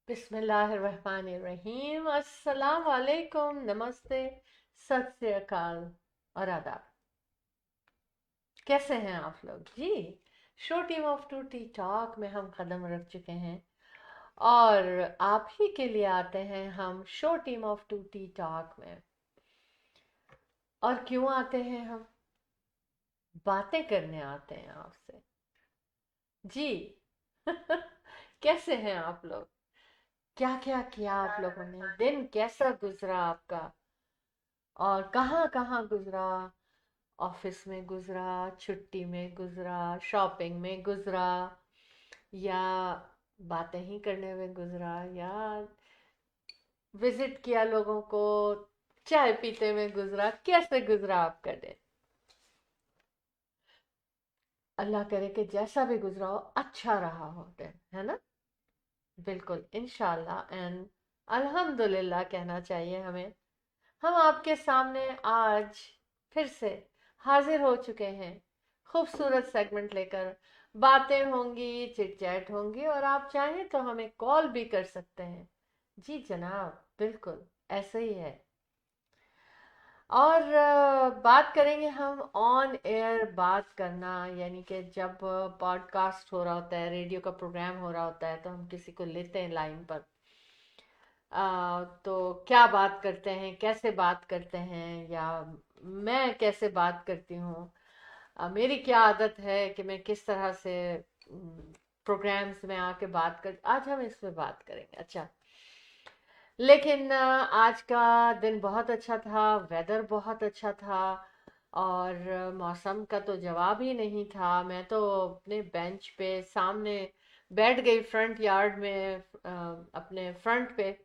बिस्मिल्लाहिर्रहमानिर्रहीम। अस्सलाम वालेकुम, नमस्ते, सत श्री अकाल और आदाब। कैसे हैं आप लोग जी? Show team of two tea talk में हम कदम रख चुके हैं और आप ही के लिए आते हैं हम show team of two tea talk में। और क्यों आते हैं हम? बातें करने आते हैं आपसे जी। कैसे हैं आप लोग? क्या क्या किया आप लोगों ने? दिन कैसा गुजरा आपका? और कहाँ कहाँ गुजरा? ऑफिस में गुजरा, छुट्टी में गुजरा, शॉपिंग में गुजरा, या बातें ही करने में गुजरा, या विजिट किया लोगों को, चाय पीते में गुजरा? कैसे गुजरा आपका दिन? अल्लाह करे कि जैसा भी गुजरा हो अच्छा रहा हो दिन, है ना? बिल्कुल, इंशाल्लाह एंड अल्हम्दुलिल्लाह कहना चाहिए हमें। हम आपके सामने आज फिर से हाजिर हो चुके हैं, खूबसूरत सेगमेंट लेकर। बातें होंगी, चिट चैट होंगी, और आप चाहें तो हमें कॉल भी कर सकते हैं। जी जनाब, बिल्कुल ऐसे ही है। और बात करेंगे हम ऑन एयर बात करना, यानी कि जब पॉडकास्ट हो रहा होता है, रेडियो का प्रोग्राम हो रहा होता है, तो हम किसी को लेते हैं लाइन पर। तो क्या बात करते हैं, कैसे बात करते हैं, या मैं कैसे बात करती हूँ, मेरी क्या आदत है कि मैं किस तरह से प्रोग्राम्स में आके बात कर, आज हम इस पे बात करेंगे। अच्छा, लेकिन आज का दिन बहुत अच्छा था, वेदर बहुत अच्छा था, और मौसम का तो जवाब ही नहीं था। मैं तो अपने बेंच पे सामने बैठ गई, फ्रंट यार्ड में, अपने फ्रंट पे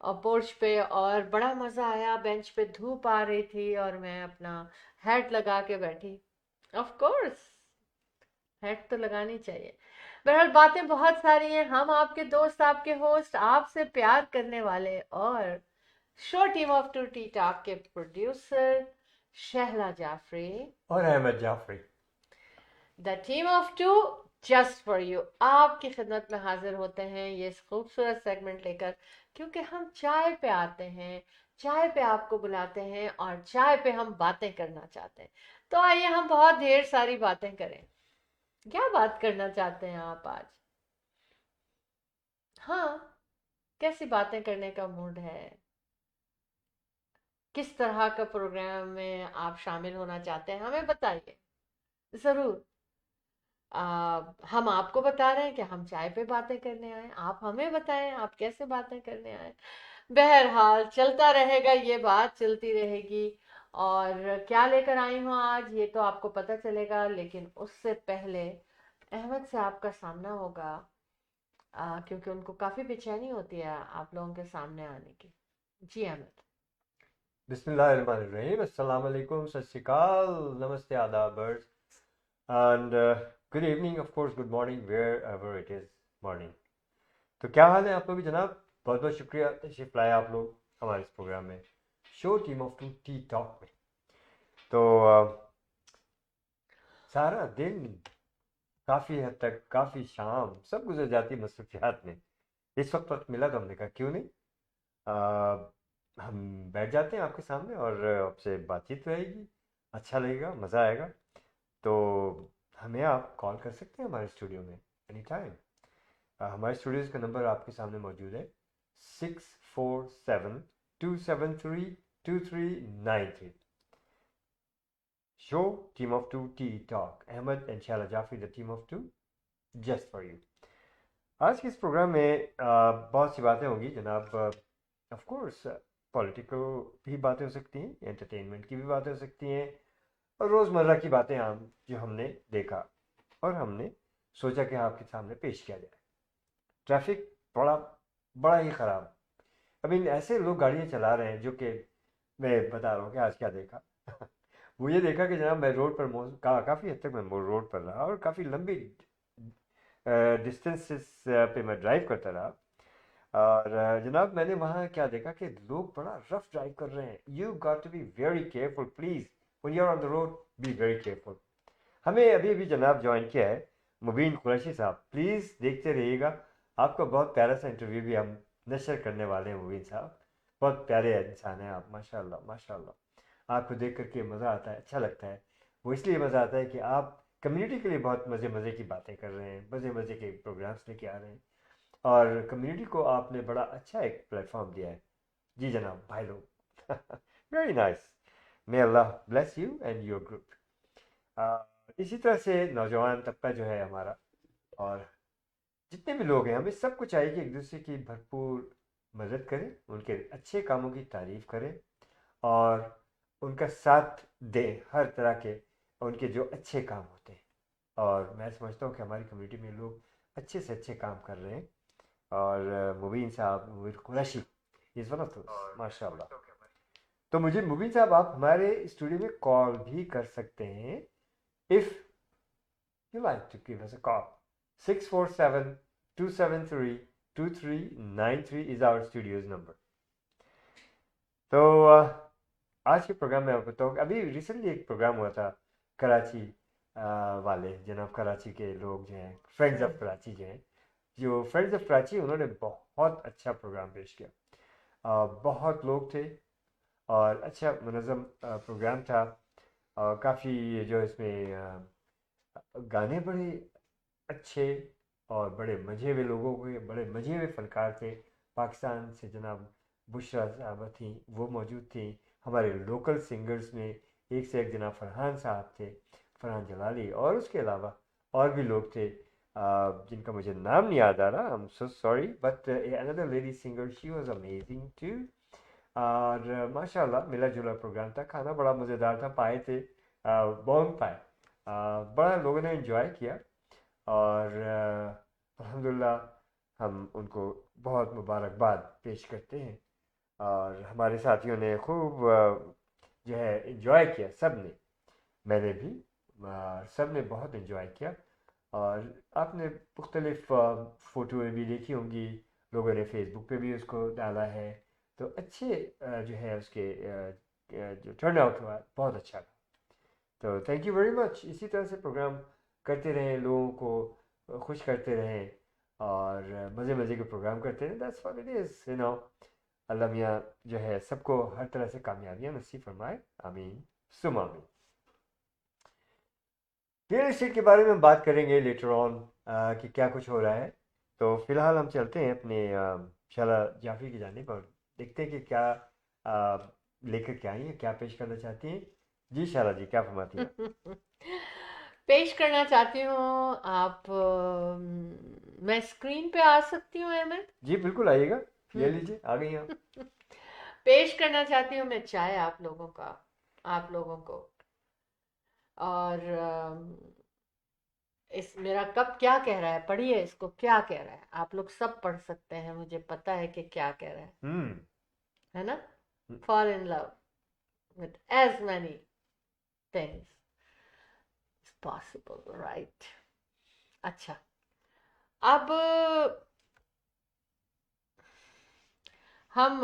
और पोर्च पे, और बड़ा मज़ा आया। बेंच पे धूप आ रही थी और मैं अपना हैट लगा के बैठी। ऑफ कोर्स, हैट तो लगानी चाहिए। बहरहाल बातें बहुत सारी हैं। हम आपके दोस्त, आपके होस्ट, आपसे प्यार करने वाले, और show team of two tea talk के प्रोड्यूसर शहला जाफरी, और Ahmed Jafri. The team of two, just for you, आपकी खिदमत में हाजिर होते हैं ये इस खूबसूरत सेगमेंट लेकर। क्योंकि हम चाय पे आते हैं, चाय पे आपको बुलाते हैं, और चाय पे हम बातें करना चाहते हैं। तो आइए हम बहुत ढेर सारी बातें करें। क्या बात करना चाहते हैं आप आज? हाँ, कैसी बातें करने का मूड है? किस तरह का प्रोग्राम में आप शामिल होना चाहते हैं, हमें बताइए जरूर। हम आपको बता रहे हैं कि हम चाय पे बातें करने आए, आप हमें बताएं आप कैसे बातें करने आए। बहरहाल चलता रहेगा, ये बात चलती रहेगी। और क्या लेकर आई हूँ आज ये तो आपको पता चलेगा, लेकिन उससे पहले अहमद से आपका सामना होगा, क्योंकि उनको काफी बेचैनी होती है आप लोगों के सामने आने की। जी अहमद। बिस्मिल्लाहिर्रहमानिर्रहीम। अस्सलाम वालेकुम, सत श्री अकाल, नमस्ते, आदाब, birds and good evening, of course good morning, wherever it is morning. तो क्या हाल है आप लोग की जनाब? बहुत बहुत शुक्रिया तशरीफ लाए आप लोग हमारे इस प्रोग्राम में, show team of two tea talk में। तो सारा दिन, काफ़ी हद तक काफ़ी शाम सब गुजर जाती है मसरूफियात में। इस वक्त मिला तो हमने कहा क्यों नहीं, हम बैठ जाते हैं आपके सामने और आपसे बातचीत रहेगी, अच्छा लगेगा, मज़ा आएगा। तो हमें आप कॉल कर सकते हैं हमारे स्टूडियो में एनी टाइम। हमारे स्टूडियोज़ का नंबर आपके सामने मौजूद है, 647-273-2393। Show team of two tea talk, Ahmed and Shala Jafri, the team of two, just for you. आज के इस प्रोग्राम में बहुत सी बातें होंगी जनाब। ऑफ कोर्स पॉलिटिकल भी बातें हो सकती हैं, एंटरटेनमेंट की भी बातें हो सकती हैं, और रोज़मर्रा की बातें आम जो हमने देखा और हमने सोचा कि आपके सामने पेश किया जाए। ट्रैफिक बड़ा बड़ा ही ख़राब। आई मीन ऐसे लोग गाड़ियाँ चला रहे हैं जो कि, मैं बता रहा हूँ कि आज क्या देखा। वो ये देखा कि जनाब मैं रोड पर काफ़ी हद तक मैं रोड पर रहा और काफ़ी लंबी डिस्टेंसेस पे मैं ड्राइव करता रहा। और जनाब मैंने वहाँ क्या देखा कि लोग बड़ा रफ ड्राइव कर रहे हैं। You got to be very careful please, when you are on the road, be very careful. हमें अभी अभी जनाब ज्वाइन किया है मुबीन कुरैशी साहब, प्लीज़ देखते रहिएगा। आपका बहुत प्यारा सा इंटरव्यू भी हम नशर करने वाले हैं मुबीन साहब। बहुत प्यारे इंसान हैं आप, माशाल्लाह माशाल्लाह। आपको देख करके मज़ा आता है, अच्छा लगता है। वो इसलिए मज़ा आता है कि आप कम्युनिटी के लिए बहुत मज़े मज़े की बातें कर रहे हैं, मज़े मज़े के प्रोग्राम्स लेके आ रहे हैं, और कम्युनिटी को आपने बड़ा अच्छा एक प्लेटफॉर्म दिया है। जी जनाब भाई लोग। Very nice. May Allah bless you and your group. इसी तरह से नौजवान तबका जो है हमारा, और जितने भी लोग हैं, हमें सबको चाहिए कि एक दूसरे की भरपूर मदद करें, उनके अच्छे कामों की तारीफ करें, और उनका साथ दें हर तरह के उनके जो अच्छे काम होते हैं। और मैं समझता हूँ कि हमारी कम्युनिटी में लोग अच्छे से अच्छे काम कर रहे हैं, और मुबीन साहब, Mubeen Qureshi is one of those, माशाल्लाह। तो मुझे मुबीन साहब, आप हमारे स्टूडियो में कॉल भी कर सकते हैं, if you like to give us a call. 647-273-2393 is our studio's number. तो आज के प्रोग्राम में आपको बताऊँ, अभी रिसेंटली एक प्रोग्राम हुआ था कराची वाले जनाब, कराची के लोग जो हैं, फ्रेंड्स ऑफ कराची जो हैं, जो फ्रेंड्स ऑफ कराची, उन्होंने बहुत अच्छा प्रोग्राम पेश किया। बहुत लोग थे, और अच्छा मुनज़्ज़म प्रोग्राम था। काफ़ी जो इसमें गाने बड़े अच्छे, और बड़े मजे हुए लोगों के, बड़े मजे हुए फनकार थे। पाकिस्तान से जनाब बुशरा साहबा थी, वो मौजूद थी। हमारे लोकल सिंगर्स में एक से एक जनाब फरहान साहब थे, फरहान जलाली, और उसके अलावा और भी लोग थे जिनका मुझे नाम नहीं याद आ रहा। I am so sorry, but another lady singer, she was amazing too. और माशाल्लाह मिला जुला प्रोग्राम था, खाना बड़ा मज़ेदार था, पाए थे बहुत पाए। बड़ा लोगों ने एंजॉय किया, और अल्हम्दुलिल्लाह हम उनको बहुत मुबारकबाद पेश करते हैं। और हमारे साथियों ने खूब जो है एंजॉय किया, सब ने, मैंने भी, सब ने बहुत एंजॉय किया। और आपने मुख्तलिफ फ़ोटोएँ भी देखी होंगी, लोगों ने फेसबुक पे भी उसको डाला है। तो अच्छे जो है उसके जो टर्न आउट हुआ, बहुत अच्छा था। तो थैंक यू वेरी मच। इसी तरह से प्रोग्राम करते रहें, लोगों को खुश करते रहें, और मज़े मज़े के प्रोग्राम करते रहें। That's what it is, you know. Allah मियाँ जो है सबको हर तरह से कामयाबियाँ नसीब फरमाए, आमीन सुम आमीन। रियल एस्टेट के बारे में बात करेंगे लेटर ऑन कि क्या कुछ हो रहा है। तो फिलहाल हम चलते हैं अपने शाला जाफरी की जानिब, और देखते हैं कि क्या लेकर के आई हैं, क्या पेश करना चाहती हैं। जी शाला जी, क्या फरमाती हैं आप? पेश करना चाहती हूँ। आप मैं स्क्रीन पे आ सकती हूँ अहमद? जी बिल्कुल, आइएगा, ले हम्म। लीजिए, आ गई आप। पेश करना चाहती हूँ मैं चाय आप लोगों का, आप लोगों को। और इस मेरा कप क्या कह रहा है, पढ़िए इसको, क्या कह रहा है। आप लोग सब पढ़ सकते हैं, मुझे पता है कि क्या कह रहा हम्म। है ना? Fall in love with as many things is possible, right? अच्छा, अब हम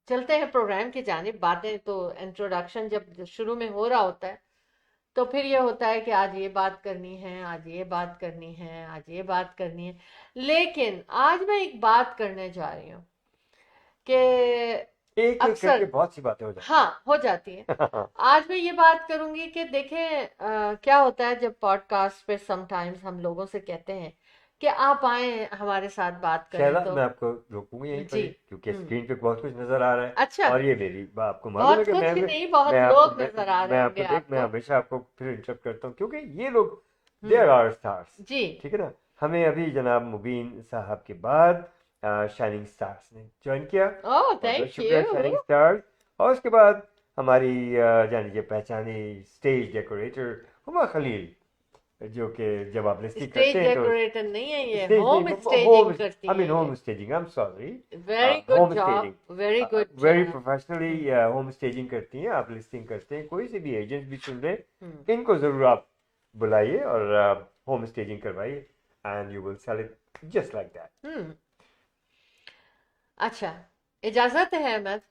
चलते हैं प्रोग्राम की जानिब। बातें तो, इंट्रोडक्शन जब शुरू में हो रहा होता है, तो फिर ये होता है कि आज ये बात करनी है, आज ये बात करनी है, आज ये बात करनी है। लेकिन आज मैं एक बात करने जा रही हूँ कि एक एक करके अक्सर, बहुत सी बातें हो जाती हाँ, हो जाती है। हैं। आज मैं ये बात करूंगी कि देखें, क्या होता है जब पॉडकास्ट पे समटाइम्स हम लोगों से कहते हैं कि आप आए हमारे साथ बात करें, शैला, तो मैं आपको रोकूंगा यहीं पर जी। ही, क्योंकि हम्म। स्क्रीन पे बहुत कुछ नज़र आ रहा है। अच्छा। और ये मेरी आपको मालूम है बहुत कि कुछ मैं ही मैं नहीं, मैं बहुत आपको लोग नजर आ मैं रहे होंगे आपको देख, मैं आपको। हमेशा आपको फिर इंटरप्ट करता हूँ, क्योंकि ये लोग हम्म। There are stars. जी। ठीक है ना। हमें अभी जनाब मुबीन साहब के बाद शाइनिंग स्टार्स ने ज्वाइन किया। ओह, बहुत बहुत थैंक शुक्रिया यू। Shining stars. और उसके बाद हमारी जान लीजिए पहचानी स्टेज डेकोरेटर हुमा खलील, जो कि जब आप लिस्टिंग स्टेज करते हैं तो डेकोरेटर नहीं है ये, स्टेज नहीं, होम होम, स्टेजिंग करती आई हैं मीन ये। Home staging, I am sorry, very good home job, staging, very good very job. Professionally hmm. Home staging करती हैं। आप लिस्टिंग करते हैं, कोई से भी एजेंट भी सुन रहे हम्म। हैं, इनको ज़रूर आप बुलाइए और होम स्टेजिंग करवाइए, and you will sell it just like that. Hmm. अच्छा, इजाजत है अहमद?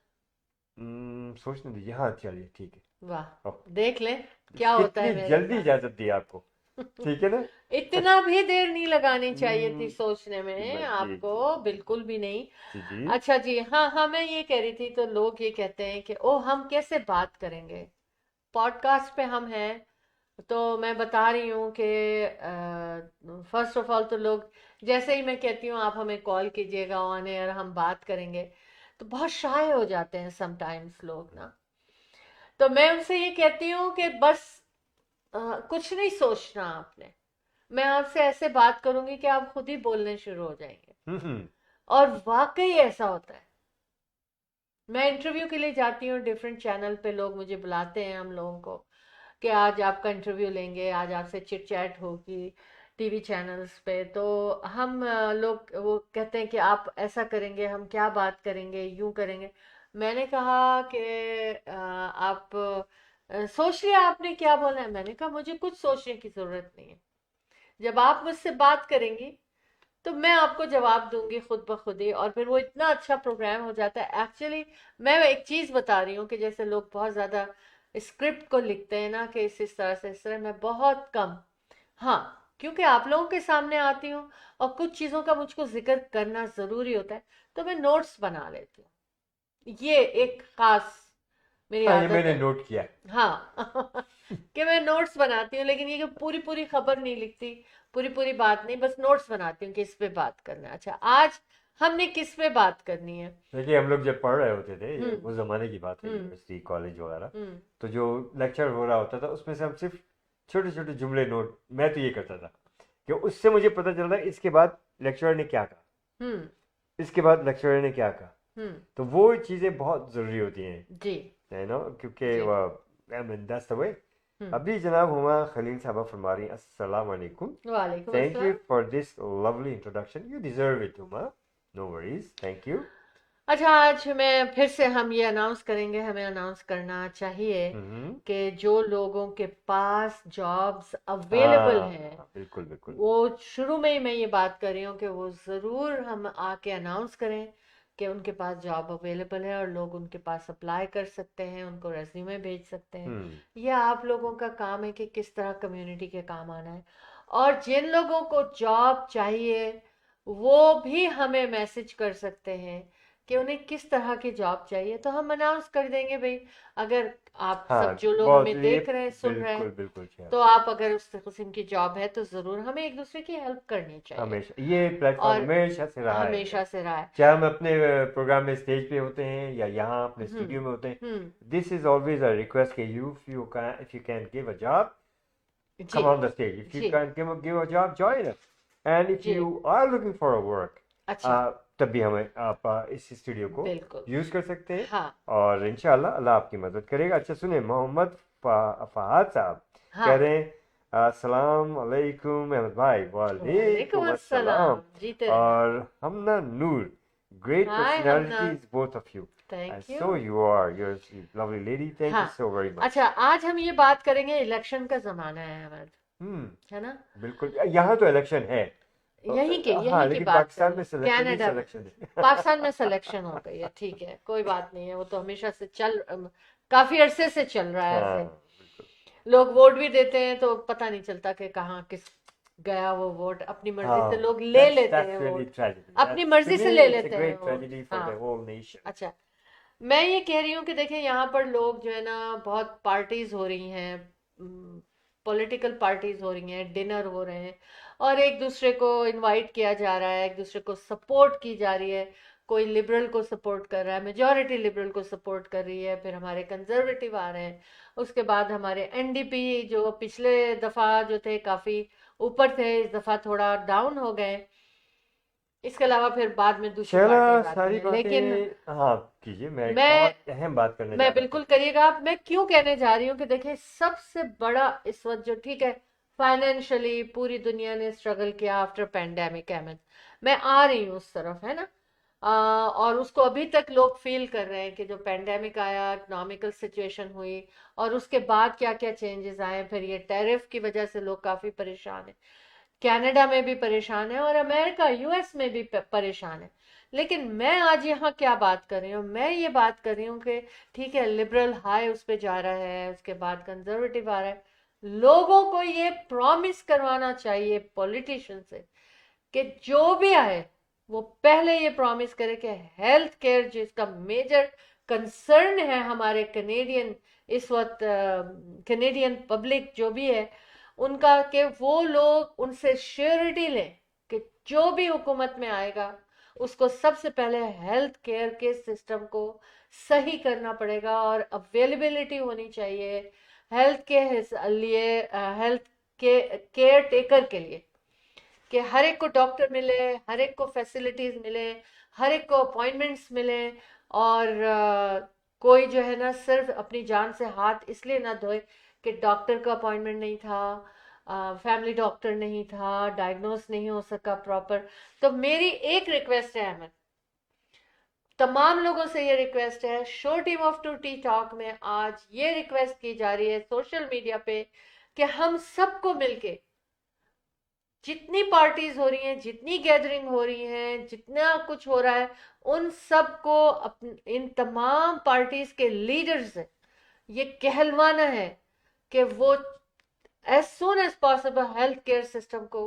सोचने दीजिए, हाँ चलिए ठीक है। वाह, ओके। देख लें क्या होता कितनी है मेरे जल्दी साथ। इजाज़त दी आपको। ठीक है ना? इतना भी देर नहीं लगानी चाहिए थी हम्म, सोचने में जी आपको, जी बिल्कुल भी नहीं। जी जी। अच्छा जी, हाँ हाँ, मैं ये कह रही थी, तो लोग ये कहते हैं कि ओ हम कैसे बात करेंगे, पॉडकास्ट पे हम हैं। तो मैं बता रही हूँ कि फर्स्ट ऑफ ऑल तो लोग, जैसे ही मैं कहती हूँ आप हमें कॉल कीजिएगा ऑन एयर हम बात करेंगे, तो बहुत शाय हो जाते हैं समटाइम्स लोग ना। तो मैं उनसे ये कहती हूँ कि बस कुछ नहीं सोचना आपने, मैं आपसे ऐसे बात करूंगी कि आप खुद ही बोलने शुरू हो जाएंगे। हम्म। और वाकई ऐसा होता है। मैं इंटरव्यू के लिए जाती हूँ डिफरेंट चैनल पे, लोग मुझे बुलाते हैं, हम लोगों को, कि आज आपका इंटरव्यू लेंगे, आज आपसे चिट चैट होगी टीवी चैनल्स पे। तो हम लोग वो कहते हैं कि आप ऐसा करेंगे, हम क्या बात करेंगे, यूं करेंगे। मैंने कहा कि आप सोच लिया आपने क्या बोलना है। मैंने कहा मुझे कुछ सोचने की जरूरत नहीं है, जब आप मुझसे बात करेंगी तो मैं आपको जवाब दूंगी खुद ब खुद ही, और फिर वो इतना अच्छा प्रोग्राम हो जाता है एक्चुअली। मैं एक चीज बता रही हूँ कि जैसे लोग बहुत ज्यादा स्क्रिप्ट को लिखते हैं ना कि इस तरह से, इस तरह, मैं बहुत कम। हाँ, क्योंकि आप लोगों के सामने आती हूँ और कुछ चीजों का मुझको जिक्र करना जरूरी होता है, तो मैं नोट्स बना लेती हूँ। ये एक खास मेरी हाँ, ये आदत मैंने है। नोट किया। हाँ कि मैं नोट्स बनाती हूँ, लेकिन ये कि पूरी पूरी खबर नहीं लिखती, पूरी पूरी बात नहीं, बस नोट्स बनाती हूँ कि इस पे बात करना है। अच्छा, आज हमने किस पे बात करनी है? देखिए, हम लोग जब पढ़ रहे होते थे, ये हम्म। उस जमाने की बात है, हम्म। यूनिवर्सिटी कॉलेज वगैरह, हम्म। तो जो लेक्चर हो रहा होता था उसमें से हम सिर्फ छोटे छोटे जुमले नोट, मैं तो ये करता था कि उससे मुझे पता चल रहा है इसके बाद लेक्चरर ने क्या कहा, हम्म। इसके बाद लेक्चरर ने क्या कहा। हम्म। तो वो चीज़ें बहुत ज़रूरी होती हैं, जी। है ना, क्योंकि जी। I mean that's the way. Hmm. अभी जनाब हुमा खलील साहबा फरमा रही हैं, अस्सलाम वालेकुम, वालेकुम थैंक यू अस्सलाम। For this lovely introduction, you deserve it Huma, no worries, thank you. अच्छा, आज मैं फिर से, हम ये अनाउंस करेंगे, हमें अनाउंस करना चाहिए हम्म। कि जो लोगों के पास जॉब्स अवेलेबल हैं, हाँ, बिल्कुल बिल्कुल। वो शुरू में ही मैं ये बात कर रही हूँ कि वो ज़रूर हम आके अनाउंस करें कि उनके पास जॉब अवेलेबल है और लोग उनके पास अप्लाई कर सकते हैं, उनको रेज्यूमे भेज सकते हैं। हम्म। ये आप लोगों का काम है कि किस तरह कम्युनिटी के काम आना है। और जिन लोगों को जॉब चाहिए वो भी हमें मैसेज कर सकते हैं कि उन्हें किस तरह की जॉब चाहिए, तो हम अनाउंस कर देंगे भाई। अगर आप हाँ, सब जो लोग बहुत हमें ये, देख रहे हैं, सुन रहे बिल्कुल हैं, बिल्कुल ख्याल। तो आप अगर उस किस्म की जॉब है तो जरूर हमें एक दूसरे की हेल्प करनी चाहिए। हमेशा ये प्लेटफॉर्म और हमेशा से रहा है मेरा, हमेशा से रहा है। चाहे हम अपने प्रोग्राम में स्टेज पे होते हैं या यहाँ अपने हम्म। स्टूडियो में होते हैं, hmm. This is always a request कि if you can give a job, जी। come on the stage. If you जी। can't give a job, join us. And if जी। you are looking for a work, अच्छा। तब भी हमें आप इस स्टूडियो को बिल्कुल। यूज़ कर सकते हैं, हाँ। और इंशाल्लाह अल्लाह आपकी मदद करेगा। अच्छा सुने, मोहम्मद फहाद साहब कह हाँ। रहे हैं, अस्सलाम वालेकुम अहमद भाई। वालेकुम वालेकुम अस्सलाम। अस्सलाम, जीते रहें। और हमना नूर, great hi Hamna. personalities both of you, thank and you. so you are, you're a lovely lady, thank हाँ। you so very much। अच्छा, आज हम ये बात करेंगे, इलेक्शन का जमाना है अहमद, है ना? बिल्कुल, यहाँ तो इलेक्शन है। हाँ, यहीं की लेकिन बात पाकिस्तान करें, में सिलेक्शन ही कनाडा में। सिलेक्शन है। पाकिस्तान में सिलेक्शन हो गई है, ठीक है, कोई बात नहीं है, वो तो हमेशा से काफी अरसे से चल रहा है हाँ, ऐसे। बिल्कुल। लोग वोट भी देते हैं तो पता नहीं चलता कि कहाँ किस गया वो वोट, अपनी मर्जी से हाँ, लोग ले लेते हैं that's really वोट, tragedy. अपनी That's, to मर्जी me से ले it's a लेते हैं great वोट। tragedy for हाँ। the whole nation। अच्छा, मैं ये कह रही हूँ कि देखिए यहाँ पर लोग जो है ना, बहुत पार्टीज हो रही हैं, पॉलिटिकल पार्टीज हो रही हैं, डिनर हो रहे हैं, और एक दूसरे को इनवाइट किया जा रहा है, एक दूसरे को सपोर्ट की जा रही है। कोई लिबरल को सपोर्ट कर रहा है, मेजॉरिटी लिबरल को सपोर्ट कर रही है, फिर हमारे कंजर्वेटिव आ रहे हैं, उसके बाद हमारे एनडीपी जो पिछले दफा जो थे काफी ऊपर थे, इस दफा थोड़ा डाउन हो गए। इसके अलावा फिर बाद में दूसरी चलो, पार्टीज आती सारी हैं, लेकिन बातें हाँ कीजिए, मैं एक मैं बहुत अहम बात करने जा मैं रहा था। बिल्कुल करिएगा आप। मैं क्यों कहने जा रही हूँ कि देखिए, सबसे बड़ा इस वक्त जो, ठीक है, फाइनेंशियली पूरी दुनिया ने स्ट्रगल किया आफ्टर पैंडेमिक, अहमद, मैं आ रही हूँ उस तरफ, है ना? और उसको अभी तक लोग फील कर रहे हैं कि जो पैंडेमिक आया, इकोनॉमिकल सिचुएशन हुई, और उसके बाद क्या क्या चेंजेस आए, फिर ये टैरिफ की वजह से लोग काफी परेशान हैं, कनाडा में भी परेशान है, और अमेरिका यूएस में भी परेशान है। लेकिन मैं आज यहाँ क्या बात कर रही हूँ, मैं ये बात कर रही हूँ कि ठीक है, लिबरल हाई उस पे जा रहा है, उसके बाद कंजर्वेटिव आ रहा है, लोगों को ये प्रॉमिस करवाना चाहिए पॉलिटिशियन से कि जो भी आए वो पहले ये प्रॉमिस करे कि हेल्थ केयर जिसका मेजर कंसर्न है हमारे कनेडियन इस वक्त, कनेडियन पब्लिक जो भी है उनका, कि वो लोग उनसे श्योरिटी लें कि जो भी हुकूमत में आएगा उसको सबसे पहले हेल्थ केयर के सिस्टम को सही करना पड़ेगा और अवेलेबिलिटी होनी चाहिए हेल्थ के लिए, हेल्थ के केयर टेकर के लिए, कि हर एक को डॉक्टर मिले, हर एक को फैसिलिटीज मिले, हर एक को अपॉइंटमेंट्स मिले, और कोई जो है ना सिर्फ अपनी जान से हाथ इसलिए ना धोए कि डॉक्टर का अपॉइंटमेंट नहीं था, फैमिली डॉक्टर नहीं था, डायग्नोस नहीं हो सका प्रॉपर। तो मेरी एक रिक्वेस्ट है अहमद, तमाम लोगों से ये रिक्वेस्ट है, show team of two tea talk में आज ये रिक्वेस्ट की जा रही है सोशल मीडिया पे कि हम सबको मिलके, जितनी पार्टीज हो रही हैं, जितनी गैदरिंग हो रही हैं, जितना कुछ हो रहा है, उन सबको इन तमाम पार्टीज के लीडर्स से ये कहलवाना है कि वो as soon as possible health care system को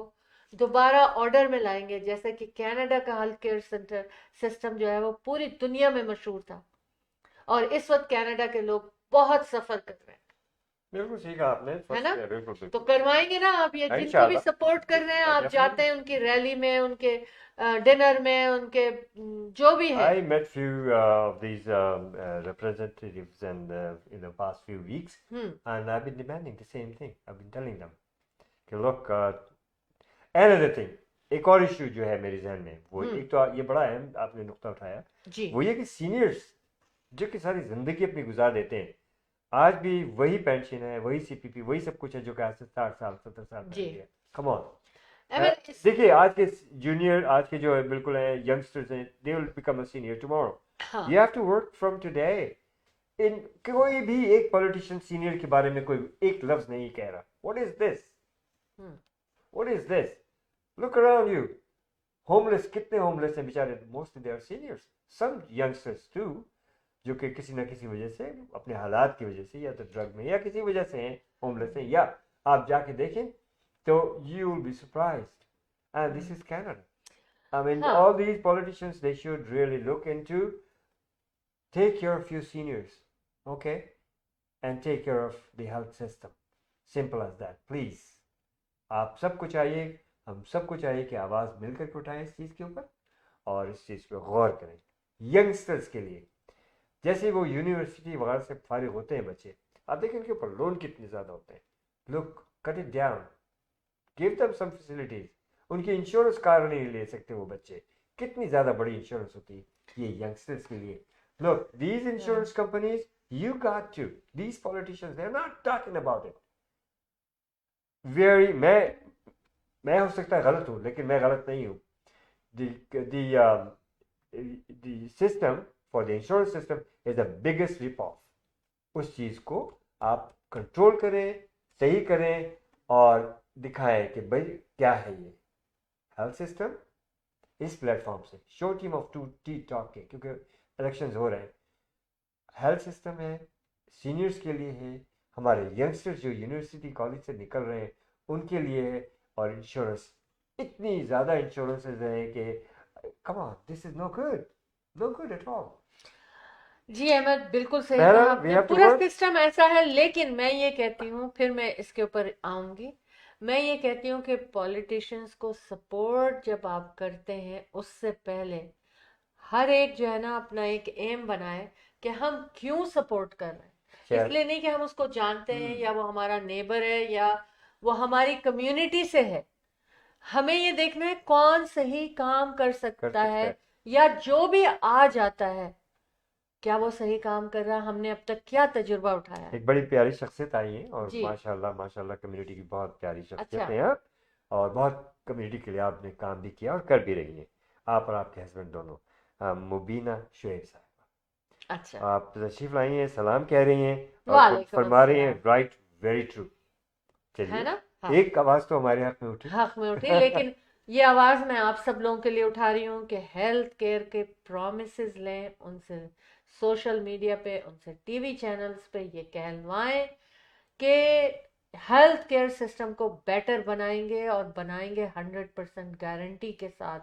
दोबारा ऑर्डर में लाएंगे, जैसे कि कनाडा का हेल्थ केयर सेंटर सिस्टम जो है वो पूरी दुनिया में मशहूर था, और इस वक्त कनाडा के लोग बहुत सफर कर रहे हैं, बिल्कुल सही कहा आपने, है फर्स्ट ना? बिल्कुल तो बिल्कुल करवाएंगे ना आप, ये जिनको भी इंशाल्लाह सपोर्ट कर रहे हैं, आप जाते डेफिनेटली हैं उनकी रैली में, उनके डिनर में, उनके जो भी है। I met few of these representatives and in the past few weeks, hmm and I've been demanding the same thing. I've been telling them, कि look, another thing, एक और इशू जो है मेरे जहन में, वो एक तो ये बड़ा अहम आपने नुक्ता उठाया, जी वो ये कि सीनियर्स जो कि सारी जिंदगी अपनी गुजार देते हैं, आज भी वही पेंशन है, वही सीपीपी, वही सब कुछ है जो कि आज से 60 साल 70 साल जी पहले है। कम ऑन, अहमद देखिए आज के जूनियर, आज के जो बिल्कुल है यंगस्टर्स हैं, they will become a senior tomorrow. हाँ you have to work from today. इन कोई भी एक पॉलिटिशियन सीनियर के बारे में कोई एक लफ्ज नहीं कह रहा। What is this, hmm what is this, look around you. Homeless, कितने होमलेस हैं बेचारे, mostly they are seniors, some youngsters too, जो कि किसी ना किसी वजह से, अपने हालात की वजह से, या तो ड्रग में या किसी वजह से हैं, होमलेस हैं, या आप जाके देखें तो you will be surprised. And this is Canada. I mean, हाँ all these politicians, they should really look into, take care of your seniors, okay? And take care of the health system. Simple as that, please. आप सबको चाहिए, हम सबको चाहिए कि आवाज़ मिलकर के उठाएं इस चीज़ के ऊपर और इस चीज़ पे गौर करें। यंगस्टर्स के लिए, जैसे वो यूनिवर्सिटी वगैरह से फारिग होते हैं बच्चे, आप देखें इनके ऊपर लोन कितने ज़्यादा होते हैं। Look, cut it down, give them some facilities. उनकी इंश्योरेंस कार नहीं ले सकते वो बच्चे, कितनी ज़्यादा बड़ी इंश्योरेंस होती है ये यंगस्टर्स के लिए। Look, these insurance companies, you got to, these politicians, they're not talking about it. Very, मैं हो सकता है गलत हूँ, लेकिन मैं गलत नहीं हूँ। The system for the insurance system is the biggest rip off. उस चीज़ को आप कंट्रोल करें, सही करें और दिखाएं कि भाई क्या है ये हेल्थ सिस्टम। इस प्लेटफॉर्म से show team of two tea talk के, क्योंकि इलेक्शंस हो रहे हैं, हेल्थ सिस्टम है, सीनियर्स के लिए है, हमारे यंगस्टर्स जो यूनिवर्सिटी कॉलेज से निकल रहे हैं उनके लिए है, और इंश्योरेंस, इतनी ज़्यादा इंश्योरेंसेज हैं कि come on, this is no good at all. जी अहमद, बिल्कुल सही पहला कहा वी आपने, हैव टू पूरा वर्क। सिस्टम ऐसा है, लेकिन मैं ये कहती हूँ, फिर मैं इसके ऊपर आऊंगी, मैं ये कहती हूँ कि पॉलिटिशियंस को सपोर्ट जब आप करते हैं उससे पहले हर एक जो है ना अपना एक एम बनाए कि हम क्यों सपोर्ट कर रहे हैं। इसलिए नहीं कि हम उसको जानते हैं या वो हमारा नेबर है या वो हमारी कम्युनिटी से है, हमें ये देखना है कौन सही काम कर सकता है, या जो भी आ जाता है क्या वो सही काम कर रहा है, हमने अब तक क्या तजुर्बा उठाया है। एक बड़ी प्यारी शख्सियत आई है और जी माशाल्लाह माशाल्लाह कम्युनिटी की बहुत प्यारी शख्सियत अच्छा है आप, और बहुत कम्युनिटी के लिए आपने काम भी किया और कर भी रही हैं, आप और आपके हस्बैंड दोनों। मुबीना शुएब साहब, अच्छा, आप तशरीफ लाई हैं, सलाम कह रही हैं और खुद वालेकुम फरमा रही हैं, अस्सलाम, राइट, वेरी ट्रू। है चलिए, ना? हाँ, एक आवाज़ तो हमारे हक में उठी। हक में उठी, लेकिन ये आवाज मैं आप सब लोगों के लिए उठा रही हूँ कि हेल्थ केयर के प्रोमिसेस लें, उनसे सोशल मीडिया पे, उनसे टीवी चैनल्स पे ये कहलवाएं कि हेल्थ केयर सिस्टम को बेटर बनाएंगे और बनाएंगे 100% गारंटी के साथ,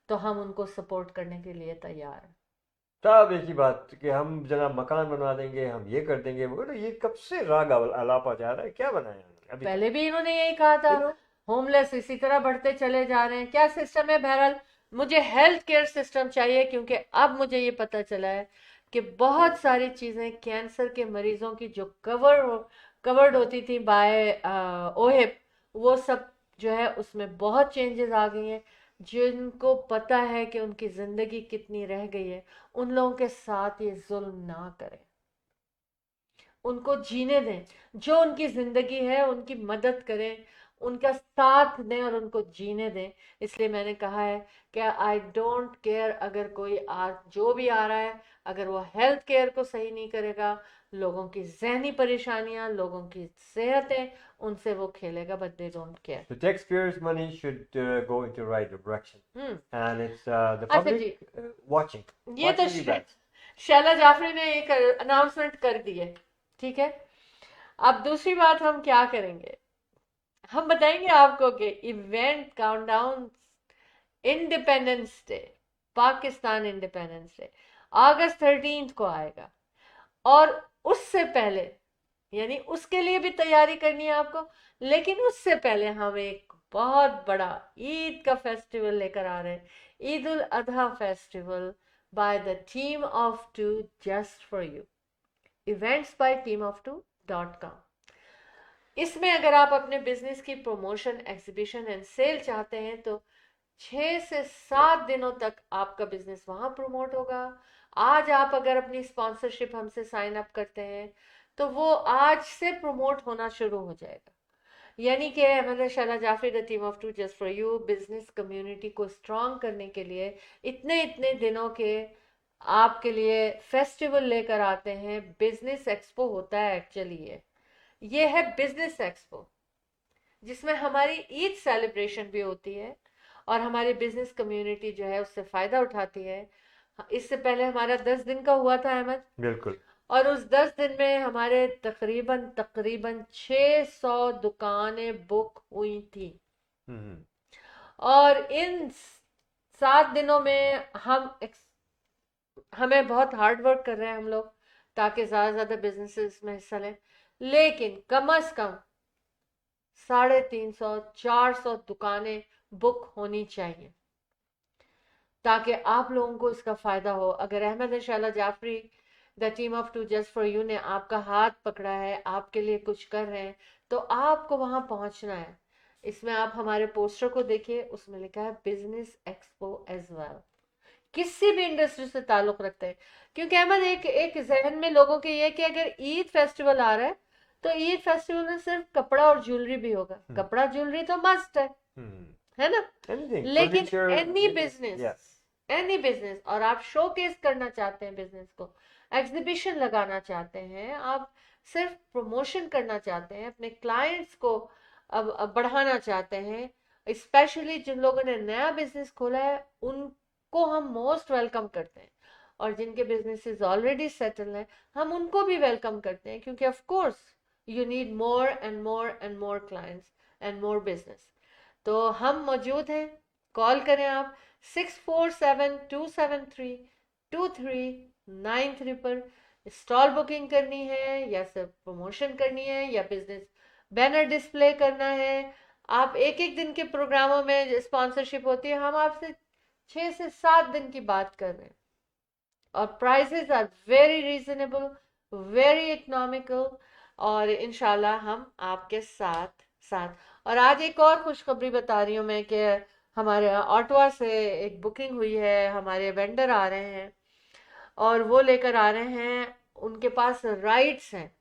तो हम उनको सपोर्ट करने के लिए तैयार हैं। तब एक ही बात कि हम जनाब मकान बनवा देंगे, हम ये कर देंगे, वो ये कब से राग अलापा जा रहा है, क्या बनाया हमने अभी तक? पहले भी इन्होंने यही कहा था। यू नो होमलेस इसी तरह बढ़ते चले जा रहे हैं। क्या सिस्टम है? बहरहाल मुझे हेल्थ केयर सिस्टम चाहिए, क्योंकि अब मुझे ये पता चला है कि बहुत सारी चीजें कैंसर के मरीजों की जो कवर्ड होती थी बाय ओहिप, वो सब जो है उसमें बहुत चेंजेस आ गई हैं। जिनको पता है कि उनकी जिंदगी कितनी रह गई है, उन लोगों के साथ ये जुल्म ना करें, उनको जीने दें। जो उनकी जिंदगी है उनकी मदद करें, उनका साथ दें और उनको जीने दें। इसलिए मैंने कहा है कि आई डोंट केयर अगर कोई जो भी आ रहा है, अगर वो हेल्थ केयर को सही नहीं करेगा, लोगों की जहनी परेशानियां, लोगों की सेहतें, उनसे वो खेलेगा, but they don't care. the taxpayers money should go into right direction hmm. and it's the अच्छा जी, public watching ये तो you guys. शैला जाफरी ने एक अनाउंसमेंट कर दी है, ठीक है। अब दूसरी बात हम क्या करेंगे, हम बताएंगे आपको कि event countdown, independence day, Pakistan independence day अगस्त 13 को आएगा। और उससे पहले, यानी उसके लिए भी तैयारी करनी है आपको, लेकिन उससे पहले हम एक बहुत बड़ा ईद का फेस्टिवल लेकर आ रहे हैं, Eid ul Adha festival by the team of two, just for you, events by teamof2.com। इसमें अगर आप अपने बिजनेस की प्रमोशन, एग्जीबिशन एंड सेल चाहते हैं, तो 6 से 7 दिनों तक आपका बिजनेस वहां प्रमोट होगा। आज आप अगर अपनी स्पॉन्सरशिप हमसे साइन अप करते हैं, तो वो आज से प्रमोट होना शुरू हो जाएगा। यानी कि मतलब Shaila Jafri the team of two just for you business community को स्ट्रांग करने के लिए इतने इतने दिनों के आपके लिए फेस्टिवल लेकर आते हैं। बिजनेस एक्सपो होता है एक्चुअली, ये है बिजनेस एक्सपो, जिसमें हमारी ईद सेलिब्रेशन भी होती है और हमारी बिजनेस कम्युनिटी जो है उससे फायदा उठाती है। इससे पहले हमारा 10 दिन का हुआ था अहमद, बिल्कुल। और उस 10 दिन में हमारे तकरीबन तकरीबन 600 दुकानें बुक हुई थी। हम्म। और इन 7 दिनों में हमें बहुत हार्ड वर्क कर रहे हैं हम लोग, ताकि ज्यादा से ज्यादा बिजनेसेस में हिस्सा लें। लेकिन कम से कम 350 400 दुकानें बुक होनी चाहिए, ताकि आप लोगों को इसका फायदा हो। अगर अहमद और Shaila Jafri the team of two just for you ने आपका हाथ पकड़ा है, आपके लिए कुछ कर रहे हैं, तो आपको वहां पहुंचना है। इसमें आप हमारे पोस्टर को देखिए, उसमें लिखा है बिजनेस एक्सपो एज वेल। किसी भी इंडस्ट्री से ताल्लुक रखते हैं, क्योंकि अहमद एक एक जहन में लोगों के ये कि अगर ईद फेस्टिवल आ रहा है, तो ईद फेस्टिवल में सिर्फ कपड़ा और ज्वेलरी भी होगा। कपड़ा ज्वेलरी तो मस्ट है ना। Anything, लेकिन furniture, any yes. Business, any business, और आप शोकेस करना चाहते हैं बिजनेस को, एग्जीबिशन लगाना चाहते हैं, आप सिर्फ प्रमोशन करना चाहते हैं, अपने क्लाइंट्स को अब बढ़ाना चाहते हैं, स्पेशली जिन लोगों ने नया बिजनेस खोला है, उनको हम मोस्ट वेलकम करते हैं। और जिनके बिजनेसेस ऑलरेडी सेटल हैं, हम उनको भी वेलकम करते हैं, क्योंकि of course you need more and more and more clients and more business. तो हम मौजूद हैं, कॉल करें आप 6472732393 पर। स्टॉल बुकिंग करनी है, या सिर्फ प्रमोशन करनी है, या बिजनेस बैनर डिस्प्ले करना है। आप एक एक दिन के प्रोग्रामों में स्पॉन्सरशिप होती है, हम आपसे 6 से 7 दिन की बात कर रहे हैं, और prices are very reasonable, very economical, और इंशाल्लाह हम आपके साथ साथ। और आज एक और खुशखबरी बता रही हूँ मैं कि हमारे ऑटवा से एक बुकिंग हुई है, हमारे वेंडर आ रहे हैं और वो लेकर आ रहे हैं, उनके पास राइट्स हैं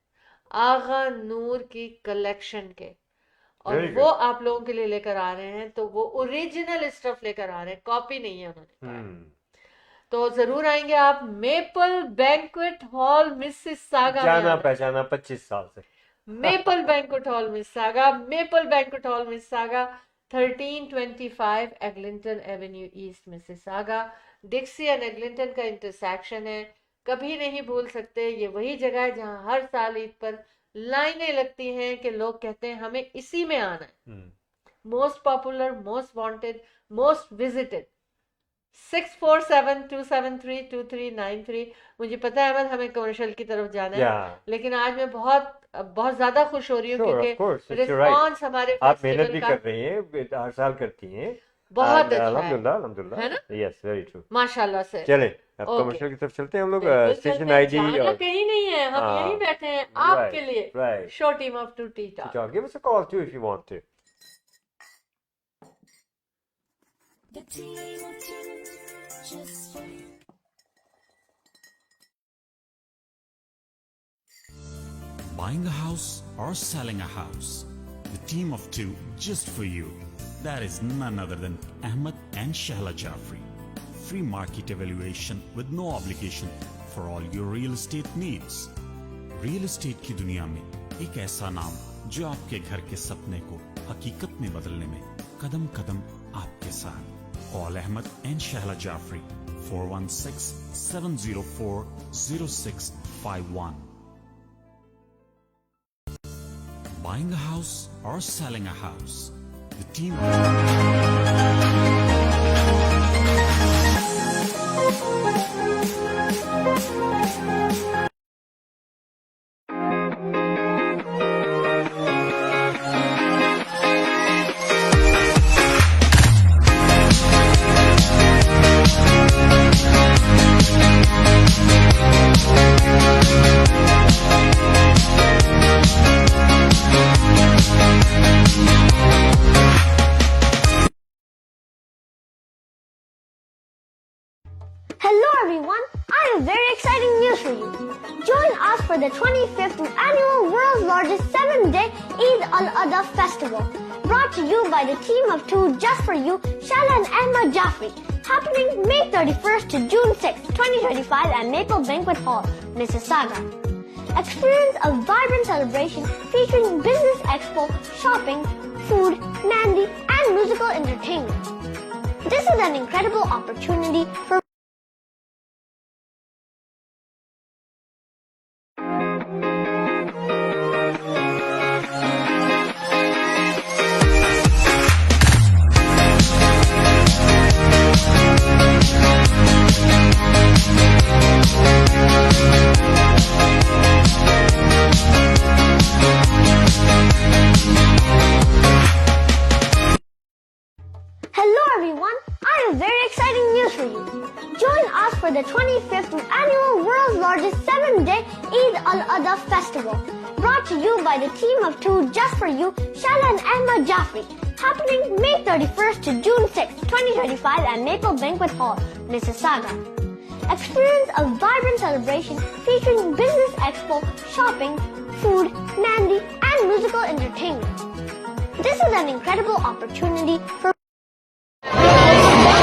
आगा नूर की कलेक्शन के, और Very वो good. आप लोगों के लिए लेकर आ रहे हैं। तो वो ओरिजिनल स्टफ लेकर आ रहे हैं, कॉपी नहीं है उन्होंने कहा है। तो जरूर आएंगे आप। मेपल बैंक्वेट हॉल मिसिसागा में जाना आना, पहचाना 25 साल से। Maple banquet hall Mississauga, maple banquet hall Mississauga, 1325 Eglinton avenue east Mississauga. Dixie and Eglinton का इंटरसेक्शन है, कभी नहीं भूल सकते। ये वही जगह है जहां हर साल ईद पर लाइनें लगती हैं कि लोग कहते हैं हमें इसी में आना है। Hmm, most popular, most wanted, most visited, 6472732393। मुझे पता है अहमद हमें कमर्शियल की तरफ जाना है, या लेकिन आज मैं बहुत बहुत ज्यादा खुश हो रही हूँ श्योर, क्योंकि of course, it's right. Response हमारे आप मेहनत फेस्टिवल भी का कर रही हैं, हर साल करती हैं, बहुत एंड अच्छा है अल्हम्दुलिल्लाह, है ना, अल्हम्दुलिल्लाह, यस, वेरी ट्रू। माशाल्लाह से। चले, अब ओके, कमर्शियल की तरफ चलते हैं हम लोग, बिल्कुल चलते स्टेशन हैं, आईडी जाना और कहीं नहीं है, हम यहीं हाँ, बैठे हैं आपके राइट, लिए। Right. Show team of two tea To talk. talk, give us a call too if you want to. The team of two, just for you. Buying a house or selling a house, the team of two just for you. That is none other than Ahmed and Shahla Jafri. Free market evaluation with no obligation for all your real estate needs. Real estate की दुनिया में एक ऐसा नाम जो आपके घर के सपने को हकीकत में बदलने में कदम कदम आपके साथ। Call Ahmad and Shahla Jafri 416-704-0651. Buying a house or selling a house, the team. Hello everyone, I have very exciting news for you. Join us for the 25th annual world's largest 7-day Eid al-Adha festival, brought to you by the team of two just for you, Shala and Ahmad Jafri, happening May 31st to June 6th, 2025 at Maple Banquet Hall, Mississauga. Experience a vibrant celebration featuring business expo, shopping, food, mehndi, and musical entertainment. This is an incredible opportunity for Hello everyone, I have very exciting news for you. Join us for the 25th annual world's largest 7-day Eid al-Adha festival, brought to you by the team of two just for you, Shala and Ahmad Jafri, happening May 31st to June 6th, 2025 at Maple Banquet Hall, Mississauga. Experience a vibrant celebration featuring business expo, shopping, food, mehndi, and musical entertainment. This is an incredible opportunity for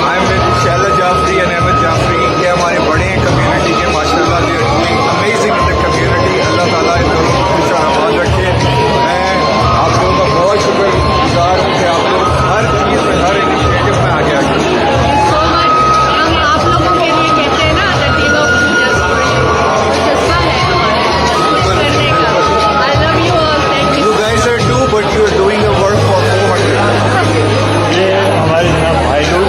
I'm with Shahla Jafri and Ahmed Jafri. ये हमारे बड़े हैं community के, माशाल्लाह they are doing amazing in the community. अल्लाह ताला इन लोगों को खुश और आबाद रखे। मैं आप लोगों का बहुत शुक्रगुजार हूँ कि आप लोग हर चीज़ में, हर इनिशिएटिव में आगे आगे। So much. हम आप लोगों के लिए कहते हैं ना the team of two just for you, जज्बा है हमारे कुछ करने का। I love you all, thank you. You guys are two, but you are doing the work for 400. ये हमारे जनाब भाई लोग